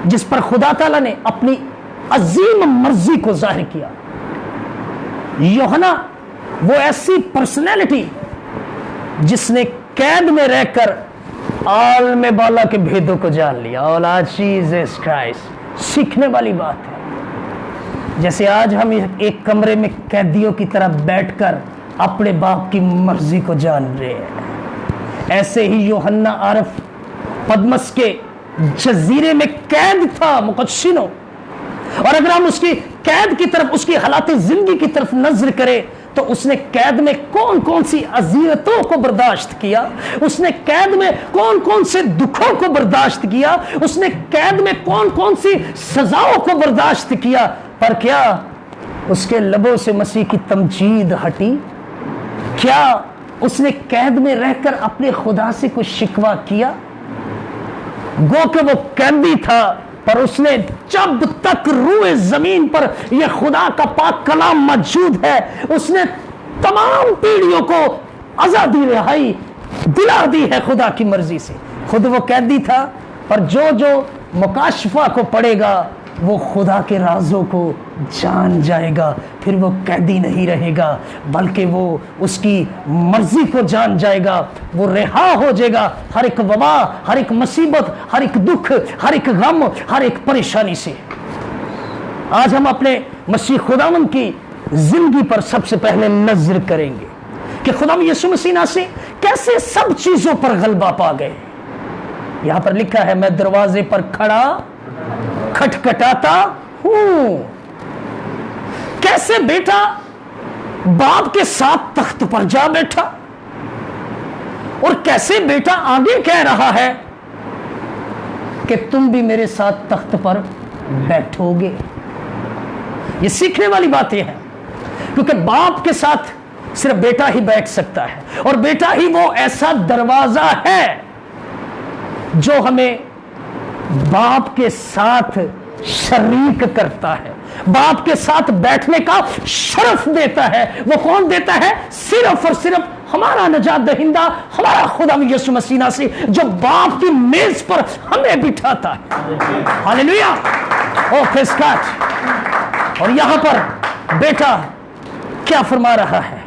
जिस पर खुदा ताला ने अपनी अजीम मर्जी को जाहिर किया। यूहन्ना वो ऐसी पर्सनैलिटी जिसने कैद में रहकर आलम बाला के भेदों को जान लिया। और आज जीसस क्राइस्ट, सीखने वाली बात है। जैसे आज हम एक कमरे में कैदियों की तरह बैठकर अपने बाप की मर्जी को जान रहे हैं, ऐसे ही यूहन्ना आरफ पदमस के जजीरे में कैद था मुकद्दसिनो। और अगर हम उसकी कैद की तरफ, उसकी हालात जिंदगी की तरफ नजर करें तो उसने कैद में कौन कौन सी अज़ियतों को बर्दाश्त किया, उसने कैद में कौन कौन से दुखों को बर्दाश्त किया, उसने कैद में कौन कौन सी सजाओं को बर्दाश्त किया, पर क्या उसके लबों से मसीह की तमजीद हटी? क्या उसने कैद में रहकर अपने खुदा से कुछ शिकवा किया? गो के वो कैदी था, पर उसने जब तक रूए जमीन पर यह खुदा का पाक कलाम मौजूद है, उसने तमाम पीढ़ियों को आजादी रिहाई दिला दी है खुदा की मर्जी से। खुद वो कैदी था, पर जो जो मुकाशफा को पढ़ेगा वो खुदा के राजों को जान जाएगा। फिर वो कैदी नहीं रहेगा, बल्कि वो उसकी मर्जी को जान जाएगा। वो रिहा हो जाएगा हर एक वबा, हर एक मुसीबत, हर एक दुख, हर एक गम, हर एक परेशानी से। आज हम अपने मसीह खुदावंद की जिंदगी पर सबसे पहले नजर करेंगे कि खुदावंद यीशु मसीह ना से कैसे सब चीजों पर गलबा पा गए। यहां पर लिखा है, मैं दरवाजे पर खड़ा खटखटाता हूं। कैसे बेटा बाप के साथ तख्त पर जा बैठा, और कैसे बेटा आगे कह रहा है कि तुम भी मेरे साथ तख्त पर बैठोगे। ये सीखने वाली बातें हैं, क्योंकि बाप के साथ सिर्फ बेटा ही बैठ सकता है, और बेटा ही वो ऐसा दरवाजा है जो हमें बाप के साथ शरीक करता है, बाप के साथ बैठने का शरफ देता है। वो कौन देता है? सिर्फ और सिर्फ हमारा नजात दहिंदा, हमारा खुदा यीशु मसीह से, जो बाप की मेज पर हमें बिठाता है। हालेलुया, ओ प्रेज़ गॉड। और यहां पर बेटा क्या फरमा रहा है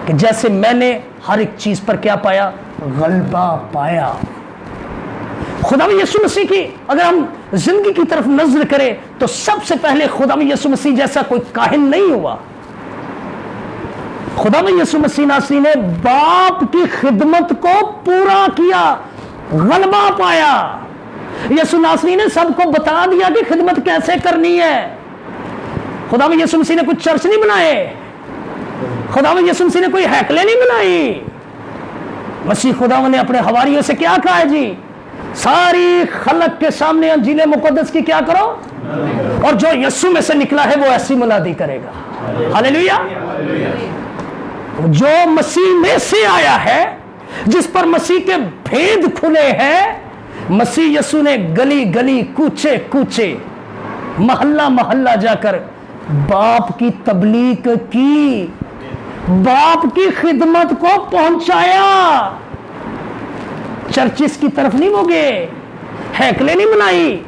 कि जैसे मैंने हर एक चीज पर क्या पाया? गलबा पाया। खुदा यीशु मसीह की अगर हम जिंदगी की तरफ नजर करें तो सबसे पहले खुदा यीशु मसीह जैसा कोई काहिन नहीं हुआ। खुदा यीशु मसीह नासरी ने बाप की खिदमत को पूरा किया, गलबा पाया। यीशु नासरी ने सबको बता दिया कि खिदमत कैसे करनी है। खुदा यीशु मसीह ने कुछ चर्च नहीं बनाए, खुदा यीशु मसीह ने कोई हैकले नहीं बनाई। मसीह खुदा ने अपने हवारियों से क्या कहा है जी? सारी खलक के सामने अंजील मुकद्दस की क्या करो, और जो यीशु में से निकला है वो ऐसी मुनादी करेगा। हालेलुया। जो मसीह में से आया है, जिस पर मसीह के भेद खुले हैं, मसीह यीशु ने गली गली, कूचे कूचे, मोहल्ला मोहल्ला जाकर बाप की तबलीग की, बाप की खिदमत को पहुंचाया। चर्चिस की तरफ नहीं हो गए, हैकले नहीं बनाई।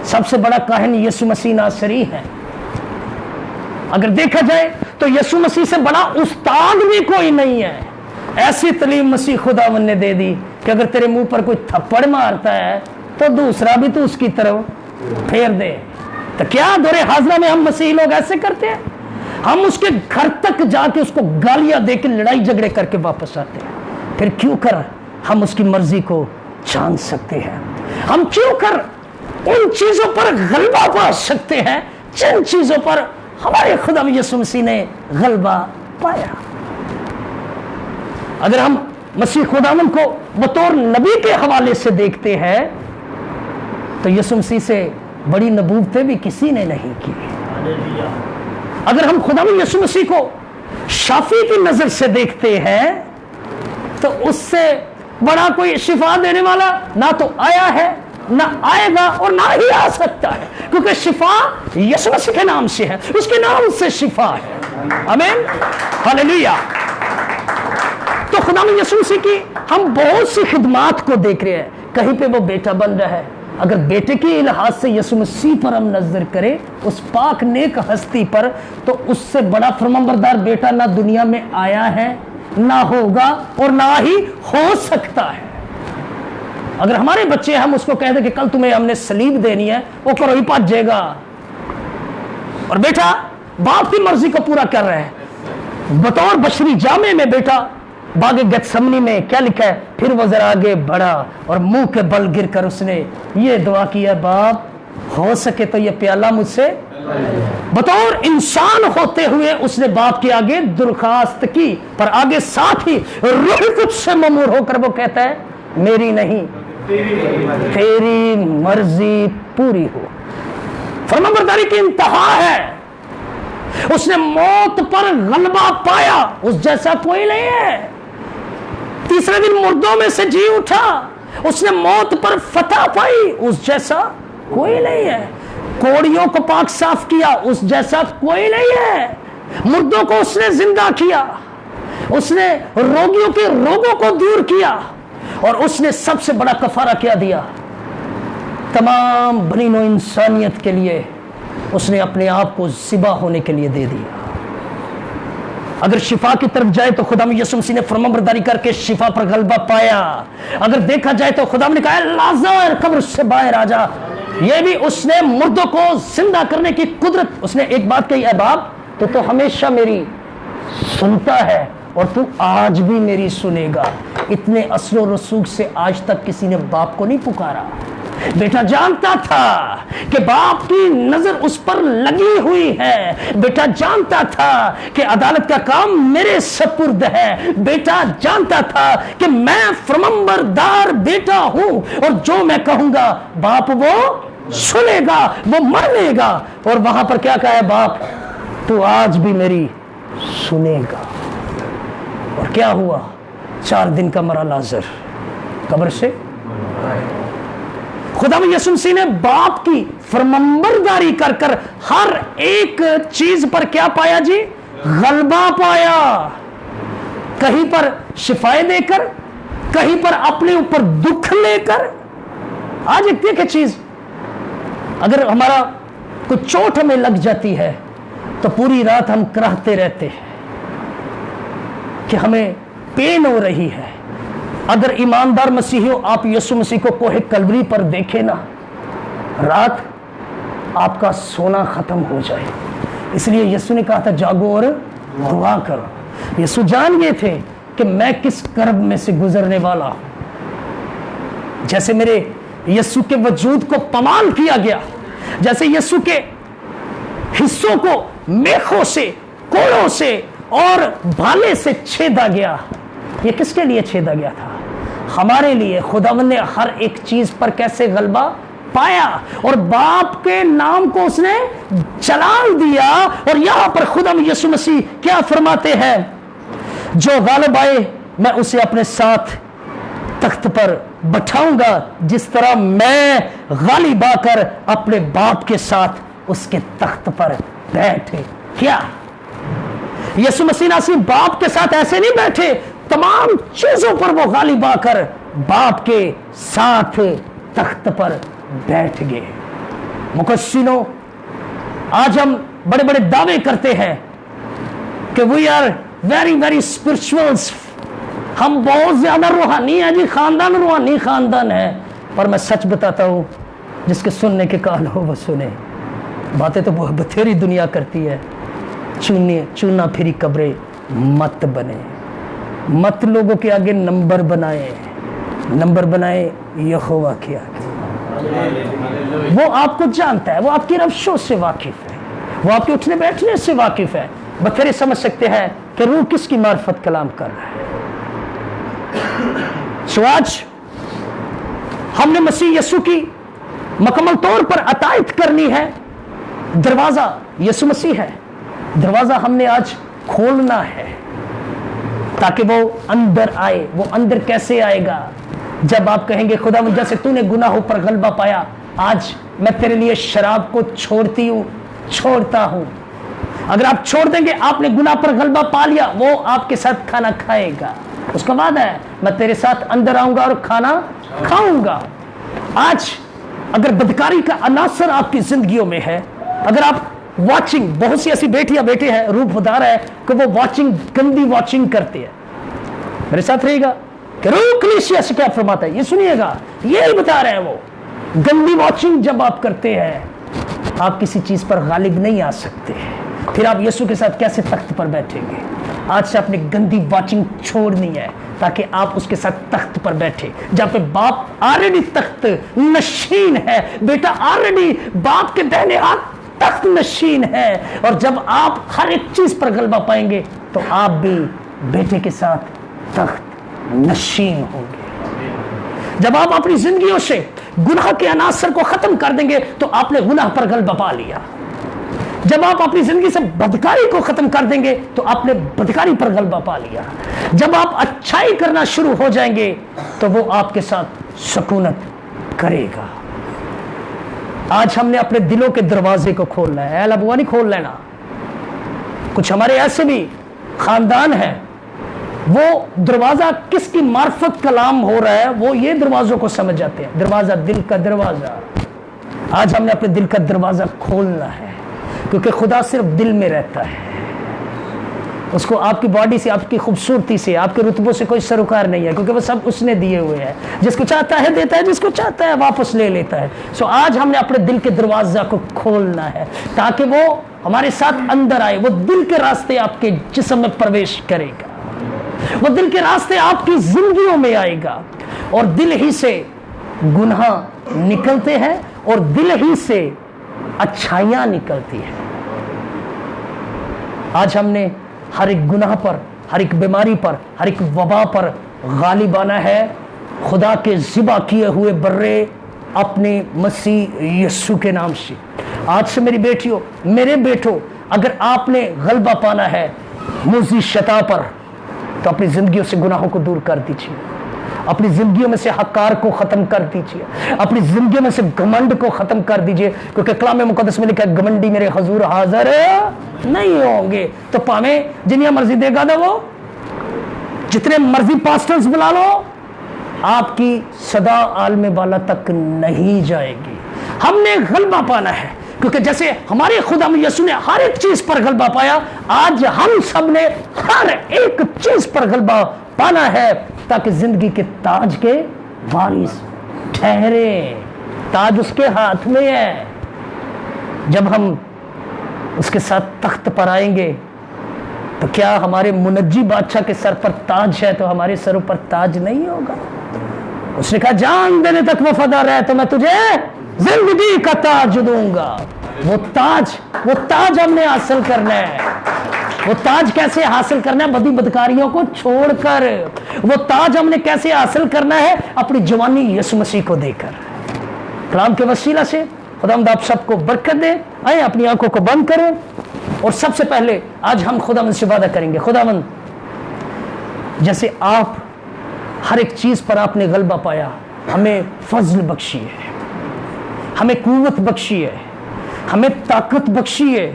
सबसे बड़ा काहिन यीशु मसीह नासरी है। अगर देखा जाए तो यीशु मसीह से बड़ा उस्ताद भी कोई नहीं है। ऐसी तालीम मसीह खुदावंद ने दे दी कि अगर तेरे मुंह पर कोई थप्पड़ मारता है तो दूसरा भी तो उसकी तरफ फेर दे। तो क्या दोरे हाजरा में हम मसीह लोग ऐसे करते हैं? हम उसके घर तक जाके उसको गालियां देके लड़ाई झगड़े करके वापस आते हैं। फिर क्यों कर हम उसकी मर्जी को जान सकते हैं? हम क्यों कर उन चीजों पर गलबा पा सकते हैं जिन चीजों पर हमारे खुदा यीशु मसीह ने गलबा पाया? अगर हम मसीह खुदावंद को बतौर नबी के हवाले से देखते हैं तो यीशु मसीह से बड़ी नबूवतें भी किसी ने नहीं की। अगर हम खुदावंद यीशु मसीह को शाफी की नजर से देखते हैं तो उससे बड़ा कोई शिफा देने वाला ना तो आया है ना आएगा और ना ही आ सकता है, क्योंकि शिफा यीशु मसीह के नाम से है, उसके नाम से शिफा है। आमीन, हालेलुया। तो खुदा यीशु मसीह की हम बहुत सी खिदमात को देख रहे हैं, कहीं पे वो बेटा बन रहा है। अगर बेटे के लिहाज से यीशु मसीह पर हम नजर करें, उस पाक नेक हस्ती पर, तो उससे बड़ा फरमाबरदार बेटा ना दुनिया में आया है, ना होगा और ना ही हो सकता है। अगर हमारे बच्चे हम उसको कह दें कि कल तुम्हें हमने सलीब देनी है, वो करो ही पहुंच जाएगा। और बेटा बाप की मर्जी को पूरा कर रहा है। बतौर बशरी जामे में बेटा बागे गतसमनी में क्या लिखा है, फिर वो जरा आगे बढ़ा और मुंह के बल गिर कर उसने ये दुआ किया, बाप हो सके तो ये प्याला मुझसे, बतौर इंसान होते हुए उसने बाप के आगे दरखास्त की, पर आगे साथ ही रूह कुछ से ममूर होकर वो कहता है, मेरी नहीं तेरी मर्जी पूरी हो। फरमाबरदारी की इंतहा है। उसने मौत पर गलबा पाया, उस जैसा कोई नहीं है। तीसरे दिन मुर्दों में से जी उठा, उसने मौत पर फतह पाई, उस जैसा कोई नहीं है। कोड़ियों को पाक साफ किया, उस जैसा कोई नहीं है। मुर्दों को उसने जिंदा किया, उसने रोगियों के रोगों को दूर किया, और उसने सबसे बड़ा कफारा क्या दिया, तमाम बनी नौ इंसानियत के लिए उसने अपने आप को ज़िबा होने के लिए दे दिया। अगर शिफा की तरफ जाए तो खुदा यीशु मसीह ने फरमाबरदारी करके शिफा पर गलबा पाया। अगर देखा जाए तो खुदा ने कहा, लाज़र कब्र से बाहर आ जा। ये भी उसने मुर्दों को जिंदा करने की कुदरत। उसने एक बात कही, बाप तू तो हमेशा मेरी सुनता है और तू आज भी मेरी सुनेगा। इतने असलो रसूख से आज तक किसी ने बाप को नहीं पुकारा। बेटा जानता था कि बाप की नजर उस पर लगी हुई है। बेटा जानता था कि अदालत का काम मेरे सपुर्द है। बेटा जानता था कि मैं फरमाबरदार बेटा हूं, और जो मैं कहूंगा बाप वो सुनेगा, वो मान लेगा। और वहां पर क्या कहा है, बाप तू आज भी मेरी सुनेगा। और क्या हुआ, 4 दिन का मरा लाजर कब्र से। खुदा यीशु मसीह ने बाप की फरमाबरदारी कर कर हर एक चीज पर क्या पाया जी, गलबा पाया। कहीं पर शिफाएं देकर, कहीं पर अपने ऊपर दुख लेकर। आज एक देखे चीज, अगर हमारा कुछ चोट हमें लग जाती है तो पूरी रात हम कराहते रहते हैं कि हमें पेन हो रही है। अगर ईमानदार मसीहियों आप यीशु मसीह को कोहे कलवरी पर देखे ना, रात आपका सोना खत्म हो जाए। इसलिए यीशु ने कहा था जागो और दुआ करो। यीशु जान गए थे कि मैं किस कर्ब में से गुजरने वाला हूं। जैसे मेरे यीशु के वजूद को पमाल किया गया, जैसे यीशु के हिस्सों को मेखों से, कोड़ों से और भाले से छेदा गया। ये किसके लिए छेदा गया था? हमारे लिए। खुदावंद ने हर एक चीज पर कैसे गलबा पाया और बाप के नाम को उसने जलाल दिया। और यहां पर खुदा यीशु मसीह क्या फरमाते हैं, जो गालिब आए मैं उसे अपने साथ तख्त पर बैठाऊंगा, जिस तरह मैं गालिब आकर अपने बाप के साथ उसके तख्त पर बैठे। क्या यीशु मसीह ना सिर्फ बाप के साथ ऐसे नहीं बैठे, तमाम चीजों पर वो गालिब आकर बाप के साथ तख्त पर बैठ गए। मुकस्सिनों, आज हम बड़े बड़े दावे करते हैं कि we are very very spirituals, हम बहुत ज्यादा रूहानी है जी, खानदान रूहानी खानदान है। पर मैं सच बताता हूं, जिसके सुनने के कान हो वो सुने। बातें तो बहुत बथेरी दुनिया करती है। चूना फिरी कब्रे मत बने, मत लोगों के आगे नंबर बनाए यहोवा के आगे। वो आपको जानता है, वो आपकी रवशों से वाकिफ है, वो आपके उठने बैठने से वाकिफ है। बथेरे समझ सकते हैं कि रूह किसकी मार्फत कलाम कर रहा है। सो आज हमने मसीह यीशु की मुकम्मल तौर पर अतायत करनी है। दरवाजा यीशु मसीह है, दरवाजा हमने आज खोलना है ताकि वो अंदर आए। वो अंदर कैसे आएगा? जब आप कहेंगे खुदा जैसे तूने गुनाहों पर गलबा पाया, आज मैं तेरे लिए शराब को छोड़ती हूँ, छोड़ता हूँ। अगर आप छोड़ देंगे, आपने गुनाह पर गलबा पा लिया, वो आपके साथ खाना खाएगा। उसका वादा है, मैं तेरे साथ अंदर आऊंगा और खाना खाऊंगा। आज अगर बदकारी का अनासर आपकी जिंदगियों में है, अगर आप वॉचिंग, बहुत सी ऐसी बेटियां बेटे हैं, रूप बता रहा है कि वो वॉचिंग, गंदी वॉचिंग करते हैं, मेरे साथ रहेगा कि रूह कलीसिया से क्या फरमाता है, ये सुनिएगा, यही बता रहे हैं वो। गंदी वॉचिंग जब आप करते हैं, आप किसी चीज पर गालिब नहीं आ सकते, फिर आप यीशु के साथ कैसे तख्त पर बैठेंगे? आज से आपने गंदी वॉचिंग छोड़नी है ताकि आप उसके साथ तख्त पर बैठे, जहां पे बाप ऑलरेडी तख्त नशीन है, बेटा ऑलरेडी बाप के दाहिने हाथ तख्त नशीन है। और जब आप हर एक चीज पर गलबा पाएंगे तो आप भी बेटे के साथ तख्त नशीन होंगे। जब आप अपनी जिंदगियों से गुनाह के अनासर को खत्म कर देंगे तो आपने गुनाह पर गलबा पा लिया। जब आप अपनी जिंदगी से बदकारी को खत्म कर देंगे तो आपने बदकारी पर गलबा पा लिया। जब आप अच्छाई करना शुरू हो जाएंगे तो वो आपके साथ सुकूनत करेगा। आज हमने अपने दिलों के दरवाजे को खोलना है, ऐला बुआ नहीं खोल लेना। कुछ हमारे ऐसे भी खानदान है, वो दरवाजा किसकी मार्फत कलाम हो रहा है, वो ये दरवाजों को समझ जाते हैं। दरवाजा, दिल का दरवाजा। आज हमने अपने दिल का दरवाजा खोलना है, क्योंकि खुदा सिर्फ दिल में रहता है। उसको आपकी बॉडी से, आपकी खूबसूरती से, आपके रुतबों से कोई सरोकार नहीं है, क्योंकि वो सब उसने दिए हुए हैं। जिसको चाहता है देता है, जिसको चाहता है वापस ले लेता है। सो आज हमने अपने दिल के दरवाजा को खोलना है ताकि वो हमारे साथ अंदर आए। वो दिल के रास्ते आपके जिस्म में प्रवेश करेगा, वो दिल के रास्ते आपकी जिंदगियों में आएगा, और दिल ही से गुनाह निकलते हैं और दिल ही से अच्छाइयां निकलती है। आज हमने हर एक गुनाह पर, हर एक बीमारी पर, हर एक वबा पर गालिब आना है खुदा के ज़िबा किए हुए बर्रे अपने मसीह यीशु के नाम से। आज से मेरी बेटियों, मेरे बेटों, अगर आपने गलबा पाना है मुज़ी शता पर, तो अपनी जिंदगियों से गुनाहों को दूर कर दीजिए, अपनी जिंदगियों में से हकार को खत्म कर दीजिए, अपनी जिंदगियों में से घमंड को खत्म कर दीजिए, क्योंकि कलाम मुकद्दस में लिखा है घमंडी मेरे हुजूर हाजिर नहीं होंगे। तो पावे जिन्हें मर्जी देगा ना, वो जितने मर्जी पास्टर्स बुला लो, आपकी सदा आलमे बाला तक नहीं जाएगी। हमने गलबा पाना है, क्योंकि जैसे हमारे खुदा यीशु ने हर एक चीज पर गलबा पाया, आज हम सब ने हर एक चीज पर गलबा पाना है ताकि जिंदगी के ताज के वारिस ठहरे। ताज उसके हाथ में है। जब हम उसके साथ तख्त पर आएंगे तो क्या हमारे मुनज्जी बादशाह के सर पर ताज है तो हमारे सरों पर ताज नहीं होगा? उसने कहा जान देने तक वफादार है तो मैं तुझे जिंदगी का ताज दूंगा। वो ताज हमने हासिल करना है। वो ताज कैसे हासिल करना है? बदी बदकारियों को छोड़कर। वो ताज हमने कैसे हासिल करना है? अपनी जवानी यीशु मसीह को देकर। कलाम के वसीला से खुदावंद आप सबको बरकत दे। आए अपनी आंखों को बंद करें और सबसे पहले आज हम खुदावंद से वादा करेंगे, खुदावंद जैसे आप हर एक चीज पर आपने गलबा पाया, हमें फजल बख्शिए, हमें कुव्वत बख्शिए, हमें ताकत बख्शिए,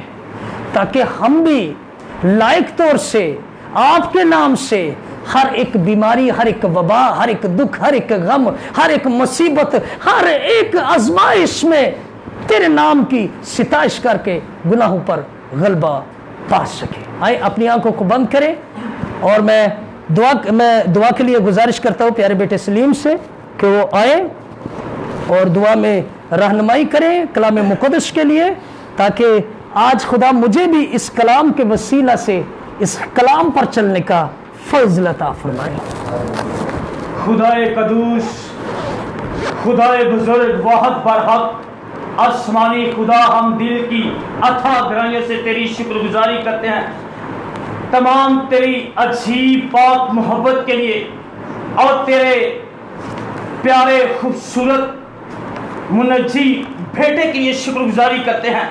ताकि हम भी लायक तौर से आपके नाम से हर एक बीमारी, हर एक वबा, हर एक दुख, हर एक गम, हर एक मुसीबत, हर एक आजमाइश में तेरे नाम की सिताइश करके गुनाहों पर गलबा पा सके। आए अपनी आंखों को बंद करें और मैं दुआ के लिए गुजारिश करता हूँ प्यारे बेटे सलीम से कि वो आए और दुआ में रहनुमाई करें कलाम मुकद्दस के लिए, ताकि आज खुदा मुझे भी इस कलाम के वसीला से इस कलाम पर चलने का फज़ल अता फरमाए। खुदाए कदूस, खुदाए बुजुर्ग, वाहद बरहक, आसमानी खुदा, हम दिल की अथाह गहराइयों से तेरी शुक्रगुजारी करते हैं तमाम तेरी अजीब पाक मोहब्बत के लिए और तेरे प्यारे खूबसूरत मुनज्जी बेटे के लिए शुक्रगुजारी करते हैं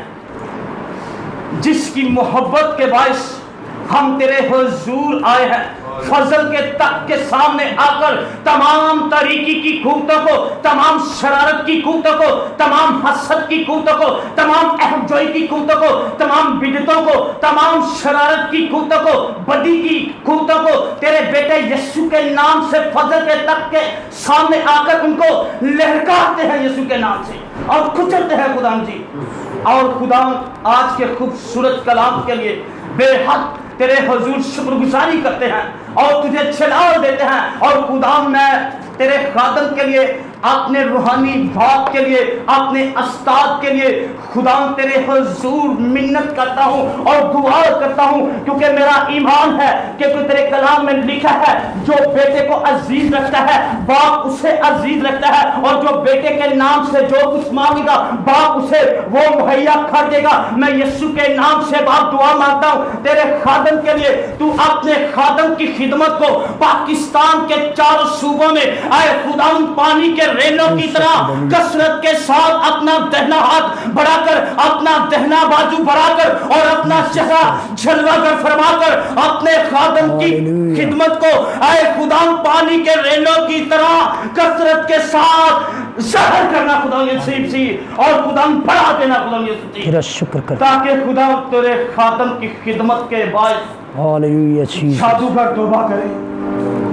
जिसकी मोहब्बत के बायस हम तेरे हुजूर आए हैं। فضل کے تخت کے سامنے آ کر تمام طریقی کی قوتوں کو، تمام شرارت کی قوتوں کو، تمام حسد کی قوتوں کو، تمام اہم جوئی کی قوتوں کو، تمام بدعتوں کو، تمام شرارت کی قوتوں کو، بدی کی قوتوں کو تیرے بیٹے یسوع کے نام سے فضل کے تخت کے سامنے آ کر ان کو لہکاتے ہیں یسوع کے نام سے اور کچلتے ہیں خدا جی۔ اور خدا آج کے خوبصورت کلام کے لیے بے حد تیرے حضور شکر گزاری کرتے ہیں اور تجھے چھلال دیتے ہیں، اور خدا میں تیرے خادم کے لیے، اپنے روحانی باپ کے لیے، اپنے استاد کے لیے خدا تیرے حضور منت کرتا ہوں اور دعا کرتا ہوں، کیونکہ میرا ایمان ہے کہ تو تیرے کلام میں لکھا ہے جو بیٹے کو عزیز رکھتا ہے باپ اسے عزیز رکھتا ہے، اور جو بیٹے کے نام سے جو کچھ مانگے گا باپ اسے وہ مہیا کر دے گا۔ میں یسوع کے نام سے باپ دعا مانگتا ہوں تیرے خادم کے لیے، تو اپنے خادم کی خدمت کو پاکستان کے چاروں صوبوں میں اے خدا پانی کے ریلوں کی طرح کثرت کے ساتھ اپنا دہنا ہاتھ بڑھا کر، اپنا دہنا بازو بڑھا کر اور اپنا چہرہ جھلوا کر فرما کر اپنے خادم کی خدمت کو اے خدا پانی کے ریلوں کی طرح کثرت کے ساتھ ظاہر کرنا خدا یسوع سی، اور خدا بڑھا دینا خدا یسوع سی، تیرا شکر کرتا تاکہ خدا تیرے خادم کی خدمت کے باعث ہاللویہ جی، جادوگر توبہ کرے،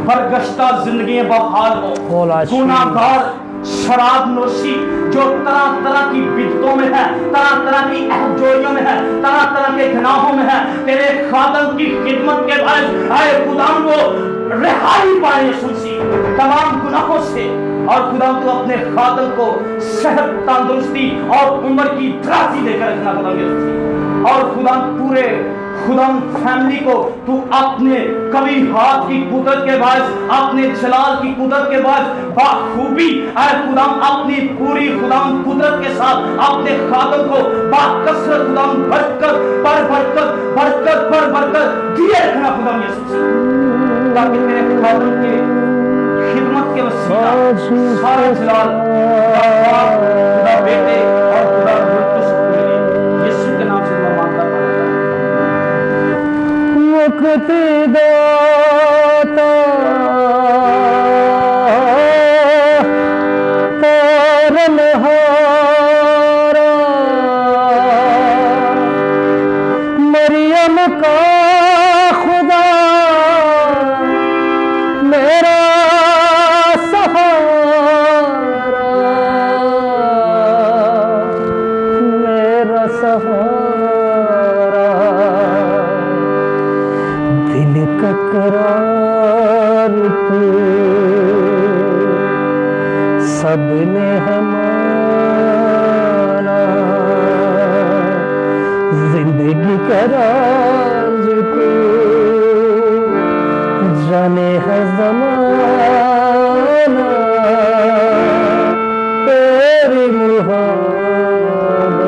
برگشتہ زندگیاں بحال ہو، گناہگار شراب نوشی جو طرح طرح کی بدعتوں میں ہے، طرح طرح کی احجوریوں میں ہے، طرح طرح کے گناہوں میں ہے، تیرے خادم کی خدمت کے باعث اے خدا وہ رہائی پائے یسوع سی تمام گناہوں سے، اور خدا تو اپنے خادم کو صحت تندرستی اور عمر کی درازی دے کر رکھنا خدا یسوع سی، اور خدا پورے خدا فیملی کو تو اپنے کبھی ہاتھ کی قدرت کے باعث، اپنے جلال کی قدرت کے باعث بخوبی اے خدا اپنی پوری خدا قدرت کے ساتھ اپنے خادم کو باکثرت خدا برکت پر برکت برکت پر برکت دیے رکھنا خدا یسوع سے، تاکہ تیرے خادم کے خدمت کے وسیلہ سارے جلال خدا بیٹے اور خدا روح یسوع کے نام سے دعا مانگتا ہوں۔ وقت داتا تارنہارا مریم کا خدا میرا سہارا، میرا سہارا، دل کا قرار تو سب نے ہے مانا، زندگی کا راز تو جانے ہے زمانہ، تیری محبت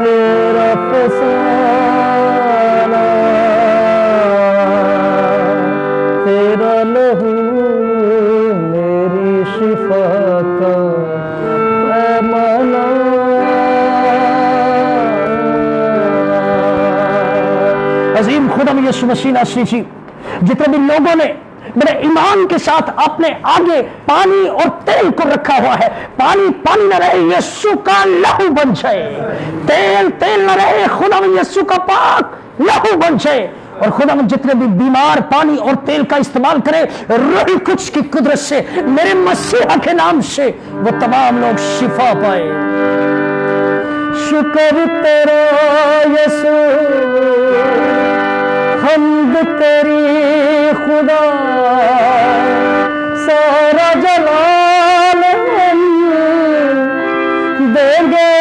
میرا فسانہ، تیرا لہو میری شفا کا پیمانہ۔ عظیم خدا یسوع مسیح ناصری جی، جتنے بھی لوگوں نے میرے ایمان کے ساتھ اپنے آگے پانی اور تیل کو رکھا ہوا ہے، پانی پانی نہ رہے، یسوع کا لہو بن جائے، تیل تیل نہ رہے، خدا یسوع کا پاک لہو بن جائے، اور خدا جتنے بھی بیمار پانی اور تیل کا استعمال کرے روح القدس کی قدرت سے میرے مسیح کے نام سے وہ تمام لوگ شفا پائے۔ شکر تیرا یسوع، حمد تیری خدا، سارا جلال ہم دیں گے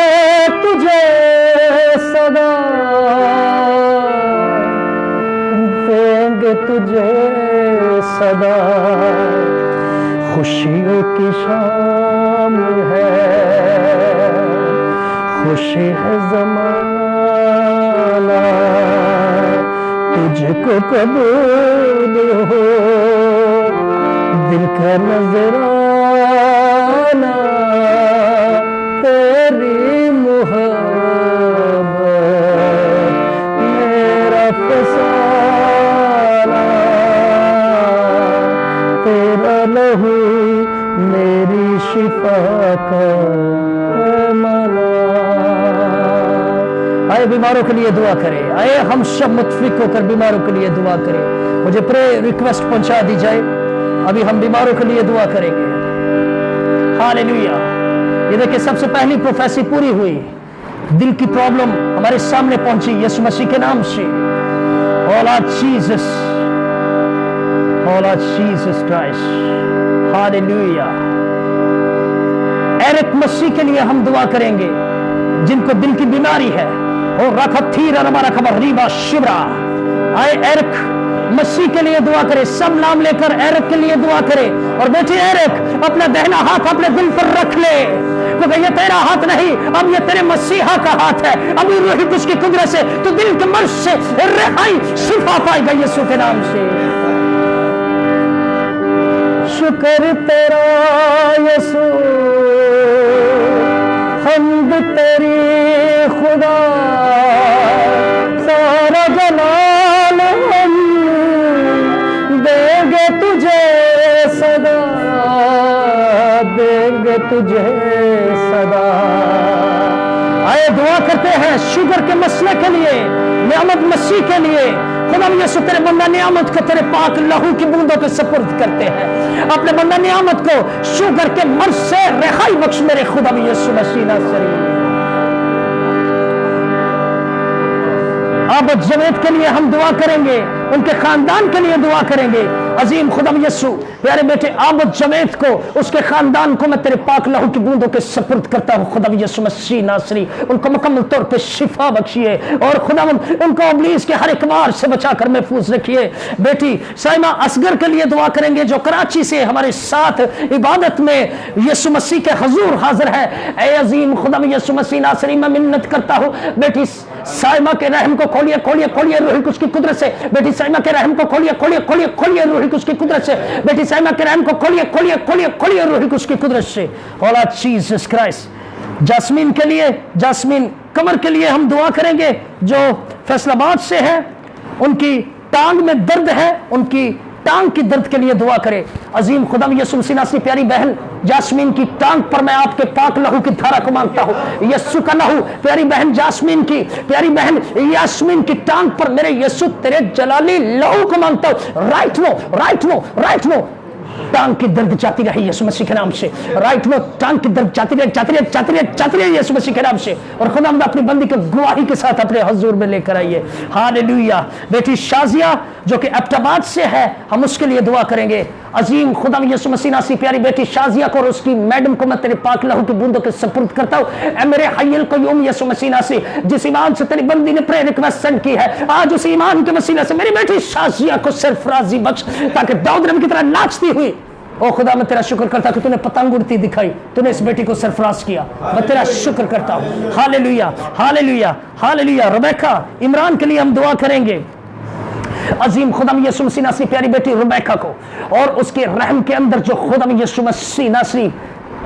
تجھے صدا، دیں گے تجھے صدا، خوشیوں کی شام ہے، خوشی ہے زمانہ، تجھ کو قبول ہو دل کا نذرانہ، تیری محبت میرا فسانہ، लहू मेरी शिफा का है मना। आए बीमारों के लिए दुआ करें, आए हम सब मुतफिक होकर बीमारों के लिए दुआ करें। मुझे प्रे रिक्वेस्ट पहुंचा दी जाए, अभी हम बीमारों के लिए दुआ करेंगे। हालेलुया। ये देखिए सबसे पहली प्रोफेसी पूरी हुई, दिल की प्रॉब्लम हमारे सामने पहुंची यीशु मसीह के नाम से। All our Jesus, all our Jesus Christ, hallelujah. Eric Masih के लिए हम दुआ करेंगे जिनको दिल की बीमारी है। और रखथीर हमारा खबर रीबा शिवरा। आए एरिक मसीह के लिए दुआ करे, सब नाम लेकर एरिक के लिए दुआ करे। और बेटी एरिक अपना दाहिना हाथ अपने दिल पर रख ले, क्योंकि ये तेरा हाथ नहीं, अब ये तेरे मसीहा का हाथ है। अब रूह कुछ की कुदरत से तो दिल के मर्ज से रिहाई शिफा पाएगा यीशु के नाम से। शुक्र तेरा यीशु, हम्द तेरी खुदा, सारा जलाल हम देंगे तुझे सदा, देंगे तुझे सदा। आए दुआ करते हैं शुगर के मसले के लिए, नियामत मसीह के लिए। खुदा यीशु तेरे बंदा नियामत को तेरे पाक लहू की बूंदों के सपुर्द करते हैं। अपने बंदा नियामत को शुगर के मर्ज से रिहाई बख्श मेरे खुदा यीशु मसीह नासरी। अब जवेद के लिए हम दुआ करेंगे, उनके खानदान के लिए दुआ करेंगे। अजीम खुदा यीशु प्यारे बेटे आबद जवेद को, उसके खानदान को मैं तेरे पाक लहू की बूंदों के सपुर्द करता हूँ। खुदा यीशु मसीह नासरी उनको मुकम्मल तौर पे शिफा बख्शिए और खुदा उनको इब्लीस के हर एक वार से बचाकर महफूज रखिए। बेटी साइमा असगर के लिए दुआ करेंगे जो कराची से हमारे साथ इबादत में यीशु मसीह के हुजूर हाजिर है। ऐ अजीम खुदा यीशु मसीह नासरी मैं मिन्नत करता हूँ, बेटी साइमा के रहम को खोलिए खोलिए खोलिए रूह कुछ की कुदरत से। बेटी साइमा के रहम को खोलिए खोलिए खोलिए खोलिए रूह कुछ की कुदरत से। बेटी साइमा के रहम को खोलिए खोलिए खोलिए खोलिए रूह कुछ की कुदरत से। OLA Jesus Christ. जास्मीन के लिए, जास्मीन कमर के लिए हम दुआ करेंगे जो फैसलाबाद से है, उनकी टांग में दर्द है, उनकी टांग की दर्द के लिए दुआ करें। अजीम खुदा यीशु मसीह नासरी प्यारी बहन जास्मीन की टांग पर मैं आपके पाक लहू की धारा को मांगता हूँ। यीशु का लहू प्यारी बहन जास्मीन की, प्यारी बहन यास्मीन की टांग पर मेरे यीशु तेरे जलाली लहू को मांगता हूँ। Right no right no right no. टांग की दर्द जाती रही यीशु मसीह के नाम से। राइट नो टांग की दर्द जाती रहे जाती रहे जाती रहे जाती रहे यीशु मसीह के नाम से। और खुदा अपनी बंदी को गवाही के साथ अपने हुजूर में लेकर आइए। हालेलुया। बेटी शाजिया जो कि एबटाबाद से है, हम उसके लिए दुआ करेंगे। अजीम खुदा यीशु मसीह नासी प्यारी बेटी शाजिया को और उसकी मैडम को मैं तेरे पाक लहू की बूंदों के सपुर्द करता हूँ। मेरे हय्युल क़य्यूम यीशु मसीह नासी जिस ईमान से तेरी बंदी ने प्रेयर रिक्वेस्ट सेंड की है, आज उस ईमान के वसीले से मेरी बेटी शाजिया को सरफराजी बख्श ताकि दाऊद नबी की तरह नाचती हुई। ओ खुदा मैं तेरा शुक्र करता कि तूने पतंग उड़ती दिखाई, तूने इस बेटी को सरफराज किया। मैं तेरा शुक्र करता हूँ। Hallelujah hallelujah hallelujah. Rubaika Imran के लिए हम दुआ करेंगे। अजीम खुदा यीशु मसीह नासरी प्यारी बेटी रुबैका को और उसके रहम के अंदर जो खुदा यीशु मसीह नासरी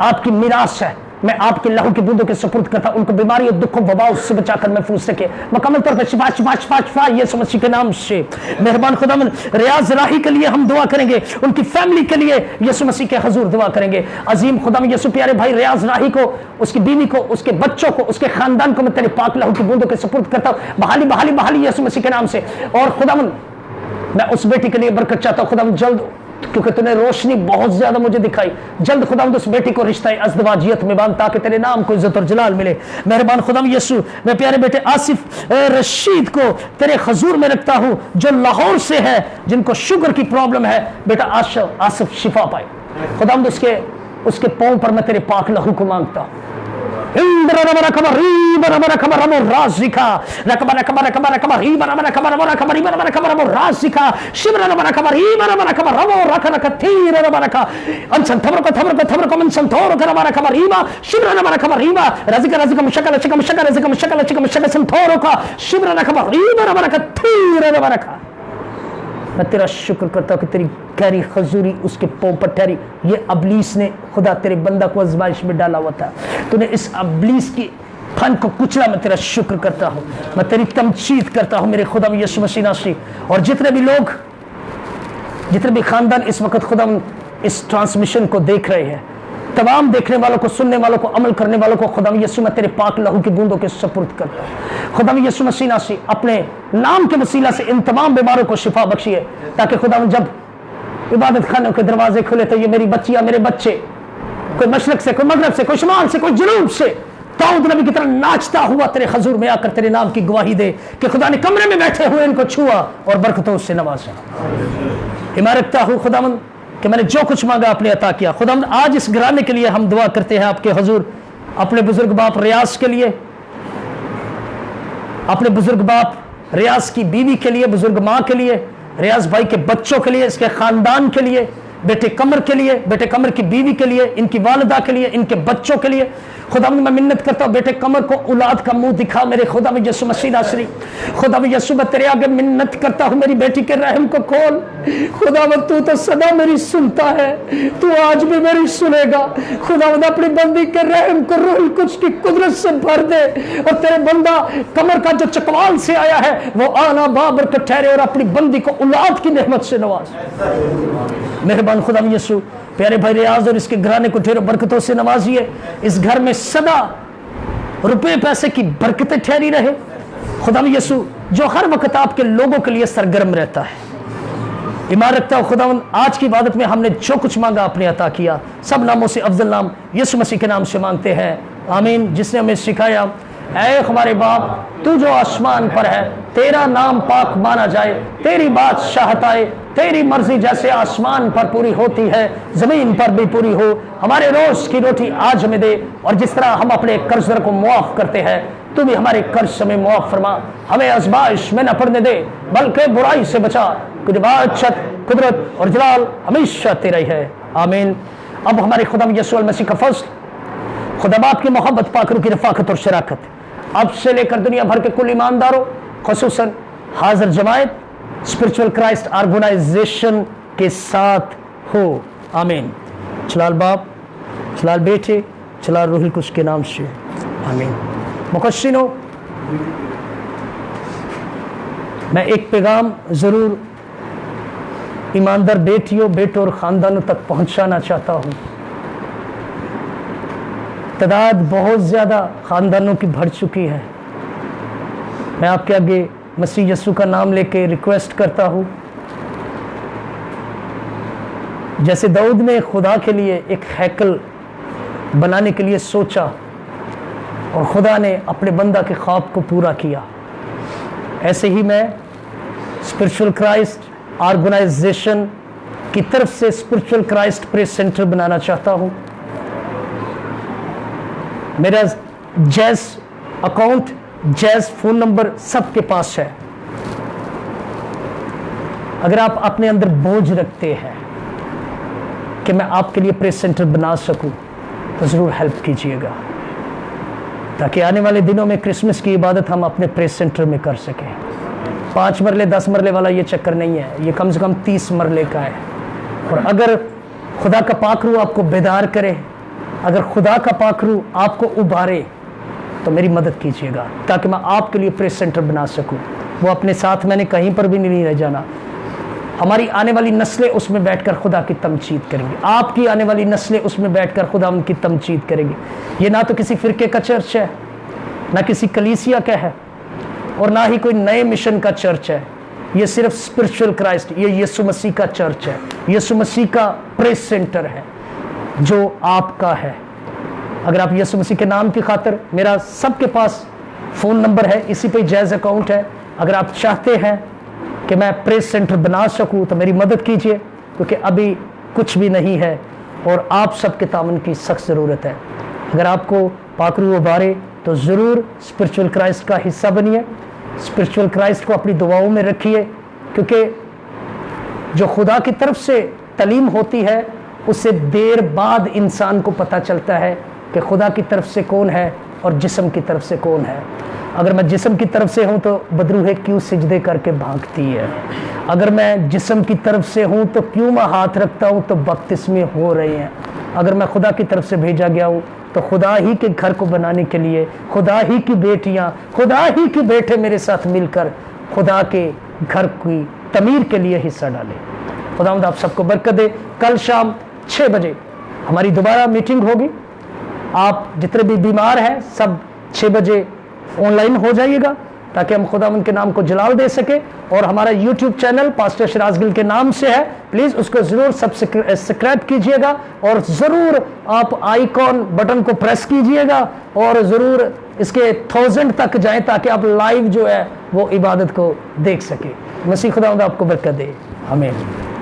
आपकी मिरास है, मैं आपके लहू की बूंदों के सुपुर्द करता हूं। उनको बीमारी और दुखों वबाओं से बचाकर महफूज रखे मुकम्मल तौर पर। शिफा शिफा शिफा शिफा यीशु मसीह के नाम से। मेहरबान खुदा रियाज राही के लिए हम दुआ करेंगे, उनकी फैमिली के लिए यीशु मसीह के हुजूर दुआ करेंगे। अजीम खुदा यीशु प्यारे भाई रियाज राही को, उसकी बीवी को, उसके बच्चों को, उसके खानदान को मैं तेरे पाक लहू की बूंदों के सुपुर्द करता हूँ। बहाली बहाली बहाली यीशु मसीह के नाम से। और खुदा मैं उस बेटी के लिए बरकत चाहता हूँ खुदा जल्द, क्योंकि तूने रोशनी बहुत ज्यादा मुझे दिखाई, जल्द खुदा उस बेटी को रिश्ता अज़दवाजियत में बांध ताकि तेरे नाम को इज्जत और जलाल मिले। मेहरबान खुदा यीशु मैं प्यारे बेटे आसिफ रशीद को तेरे हुजूर में रखता हूँ जो लाहौर से है, जिनको शुगर की प्रॉब्लम है। बेटा आसिफ शिफा पाए खुदा उसके पांव पर मैं तेरे पाक लहू को मांगता हूँ। मैं तेरा शुक्र करता हूँ कि तेरी गहरी खजूरी उसके पांव पर ठहरी। ये अबलीस ने खुदा तेरे बंदा को आजमाइश में डाला हुआ था, तूने इस अबलीस की फन को कुचला। मैं तेरा शुक्र करता हूँ, मैं तेरी तमजीद करता हूँ मेरे खुदा यीशु मसीह नासरी। और जितने भी लोग, जितने भी खानदान इस वक्त खुदा इस ट्रांसमिशन को देख रहे हैं, तमाम देखने वालों को, सुनने वालों को, अमल करने वालों को खुदा यीशु मैं तेरे पाक लहू की बूंदों के सुपुर्द करता हूं। खुदा यीशु मसीह नासी अपने नाम के वसीला से इन तमाम बीमारों को शिफा बख्शिए, ताकि खुदा जब इबादत खानों के दरवाजे खुले तो ये मेरी बच्चियां, मेरे बच्चे, कोई मशरक से, कोई मगरब से, कोई शुमाल से, कोई जनूब से दाऊद नबी की तरह नाचता हुआ तेरे हजूर में आकर तेरे नाम की गवाही दे कि खुदा ने कमरे में बैठे हुए इनको छुआ और बरकतों से नवाजा। इमारत हूँ खुदावंद कि मैंने जो कुछ मांगा आपने अता किया। खुदावंद आज इस घराने के लिए हम दुआ करते हैं आपके हजूर, अपने बुजुर्ग बाप रियाज के लिए, अपने बुजुर्ग बाप रियाज की बीवी के लिए, बुजुर्ग माँ के लिए, रियाज भाई के बच्चों के लिए, इसके खानदान के लिए, बेटे कमर के लिए, बेटे कमर की बीवी के लिए, इनकी वालिदा के लिए, इनके बच्चों के लिए। खुदा मैं मिन्नत करता हूँ बेटे कमर को औलाद का मुंह दिखा मेरे खुदा में यीशु मसीह नासरी। खुदा में यीशु मैं तेरे आगे मिन्नत करता हूँ मेरी बेटी के रहम को खोल। खुदा मैं तू तो सदा मेरी सुनता है, तू आज भी मेरी सुनेगा। खुदा मैं अपनी बंदी के रहम को रूह कुछ की कुदरत से भर दे और तेरे बंदा कमर का जो चकवाल से आया है वो आना बाबर के ठहरे और अपनी बंदी को औलाद की नेमत से नवाज। मेहरबान खुदा में यीशु प्यारे भाई रियाज और इसके घराने को ढेरों बरकतों से नवाजिए। इस घर में सदा रुपए पैसे की बरकतें ठहरी रहे। खुदा में यीशु जो हर वक्त आपके लोगों के लिए सरगर्म रहता है। इमारत रखता हूँ खुदावंद आज की इबादत में हमने जो कुछ मांगा आपने अता किया। सब नामों से अफजल नाम यीशु मसीह के नाम से मांगते हैं, आमीन। जिसने हमें सिखाया ऐ हमारे बाप तू जो आसमान पर है, तेरा नाम पाक माना जाए, तेरी बादशाहत आए, तेरी मर्जी जैसे आसमान पर पूरी होती है जमीन पर भी पूरी हो। हमारे रोज की रोटी आज हमें दे और जिस तरह हम अपने कर्जदार को मुआफ करते हैं तू भी हमारे कर्ज हमें मुआफ फरमा। हमें आजमाइश में न पड़ने दे बल्कि बुराई से बचा। कुछ बादशाह कुदरत और जलाल हमेशा तेरा ही है, आमीन। अब हमारे खुदा यीशु मसीह का फज़ल, खुदा बाप की मोहब्बत, पाकरू की रफ़ाकत और शराकत अब से लेकर दुनिया भर के कुल ईमानदारों ख़ुसूसन हाजिर जमायत स्पिरिचुअल क्राइस्ट ऑर्गेनाइजेशन के साथ हो, आमीन। जलाल बाप, जलाल बेटे, जलाल रूहुल कुद्स के नाम से, आमीन। मुकस्सिनो मैं एक पैगाम ज़रूर ईमानदार बेटियों, बेटों और ख़ानदानों तक पहुंचाना चाहता हूं। तादाद बहुत ज़्यादा ख़ानदानों की बढ़ चुकी है। मैं आपके आगे मसीह यीशु का नाम लेके रिक्वेस्ट करता हूँ, जैसे दाऊद ने खुदा के लिए एक हैकल बनाने के लिए सोचा और खुदा ने अपने बंदा के ख्वाब को पूरा किया, ऐसे ही मैं स्पिरिचुअल क्राइस्ट ऑर्गेनाइजेशन की तरफ से स्पिरिचुअल क्राइस्ट प्रेस सेंटर बनाना चाहता हूँ। मेरा jazz account, jazz phone number सबके पास है। अगर आप अपने अंदर बोझ रखते हैं कि मैं आपके लिए प्रेस सेंटर बना सकूं तो ज़रूर हेल्प कीजिएगा, ताकि आने वाले दिनों में क्रिसमस की इबादत हम अपने प्रेस सेंटर में कर सकें। 5 मरले 10 मरले वाला ये चक्कर नहीं है, ये कम से कम 30 मरले का है। और अगर खुदा का पाकरू आपको बेदार करे, अगर खुदा का पाकरू आपको उबारे तो मेरी मदद कीजिएगा, ताकि मैं आपके लिए प्रेस सेंटर बना सकूं। वो अपने साथ मैंने कहीं पर भी नहीं रह जाना। हमारी आने वाली नस्लें उसमें बैठकर खुदा की तमजीद करेंगी, आपकी आने वाली नस्लें उसमें बैठकर खुदा उनकी तमजीद करेंगी। ये ना तो किसी फ़िरके का चर्च है, ना किसी कलीसिया का है, और ना ही कोई नए मिशन का चर्च है। ये सिर्फ स्पिरिचुअल क्राइस्ट, ये यीशु मसीह का चर्च है, यीशु मसीह का प्रेस सेंटर है जो आपका है। अगर आप यीशु मसीह के नाम की खातिर, मेरा सबके पास फ़ोन नंबर है, इसी पे जैज़ अकाउंट है। अगर आप चाहते हैं कि मैं प्रेस सेंटर बना सकूं तो मेरी मदद कीजिए, क्योंकि अभी कुछ भी नहीं है और आप सबके तामन की सख्त ज़रूरत है। अगर आपको पाकरू उबारे तो ज़रूर स्पिरिचुअल क्राइस्ट का हिस्सा बनिए, स्पिरिचुअल क्राइस्ट को अपनी दुआओं में रखिए, क्योंकि जो खुदा की तरफ से तालीम होती है उससे देर बाद इंसान को पता चलता है कि खुदा की तरफ से कौन है और जिस्म की तरफ से कौन है। अगर मैं जिस्म की तरफ से हूँ तो बदरूह क्यों सिजदे करके भागती है, अगर मैं जिस्म की तरफ से हूँ तो क्यों मैं हाथ रखता हूँ तो बपतिस्मे हो रहे हैं। अगर मैं खुदा की तरफ से भेजा गया हूँ तो खुदा ही के घर को बनाने के लिए खुदा ही की बेटियाँ, खुदा ही के बेटे मेरे साथ मिलकर खुदा के घर की तमीर के लिए हिस्सा डालें। खुदावंद आप सबको बरकत दे। कल शाम 6 बजे हमारी दोबारा मीटिंग होगी। आप जितने भी बीमार हैं सब 6 बजे ऑनलाइन हो जाइएगा ताकि हम खुदावंद के नाम को जलाल दे सके। और हमारा YouTube channel pastor Siraj Gill के नाम से है, प्लीज़ उसको ज़रूर सब्सक्राइब कीजिएगा और ज़रूर आप आइकॉन बटन को प्रेस कीजिएगा और ज़रूर इसके 1000 तक जाएं ताकि आप लाइव जो है वो इबादत को देख सके। मसीह खुदावंद आपको बरकत दे। आमीन।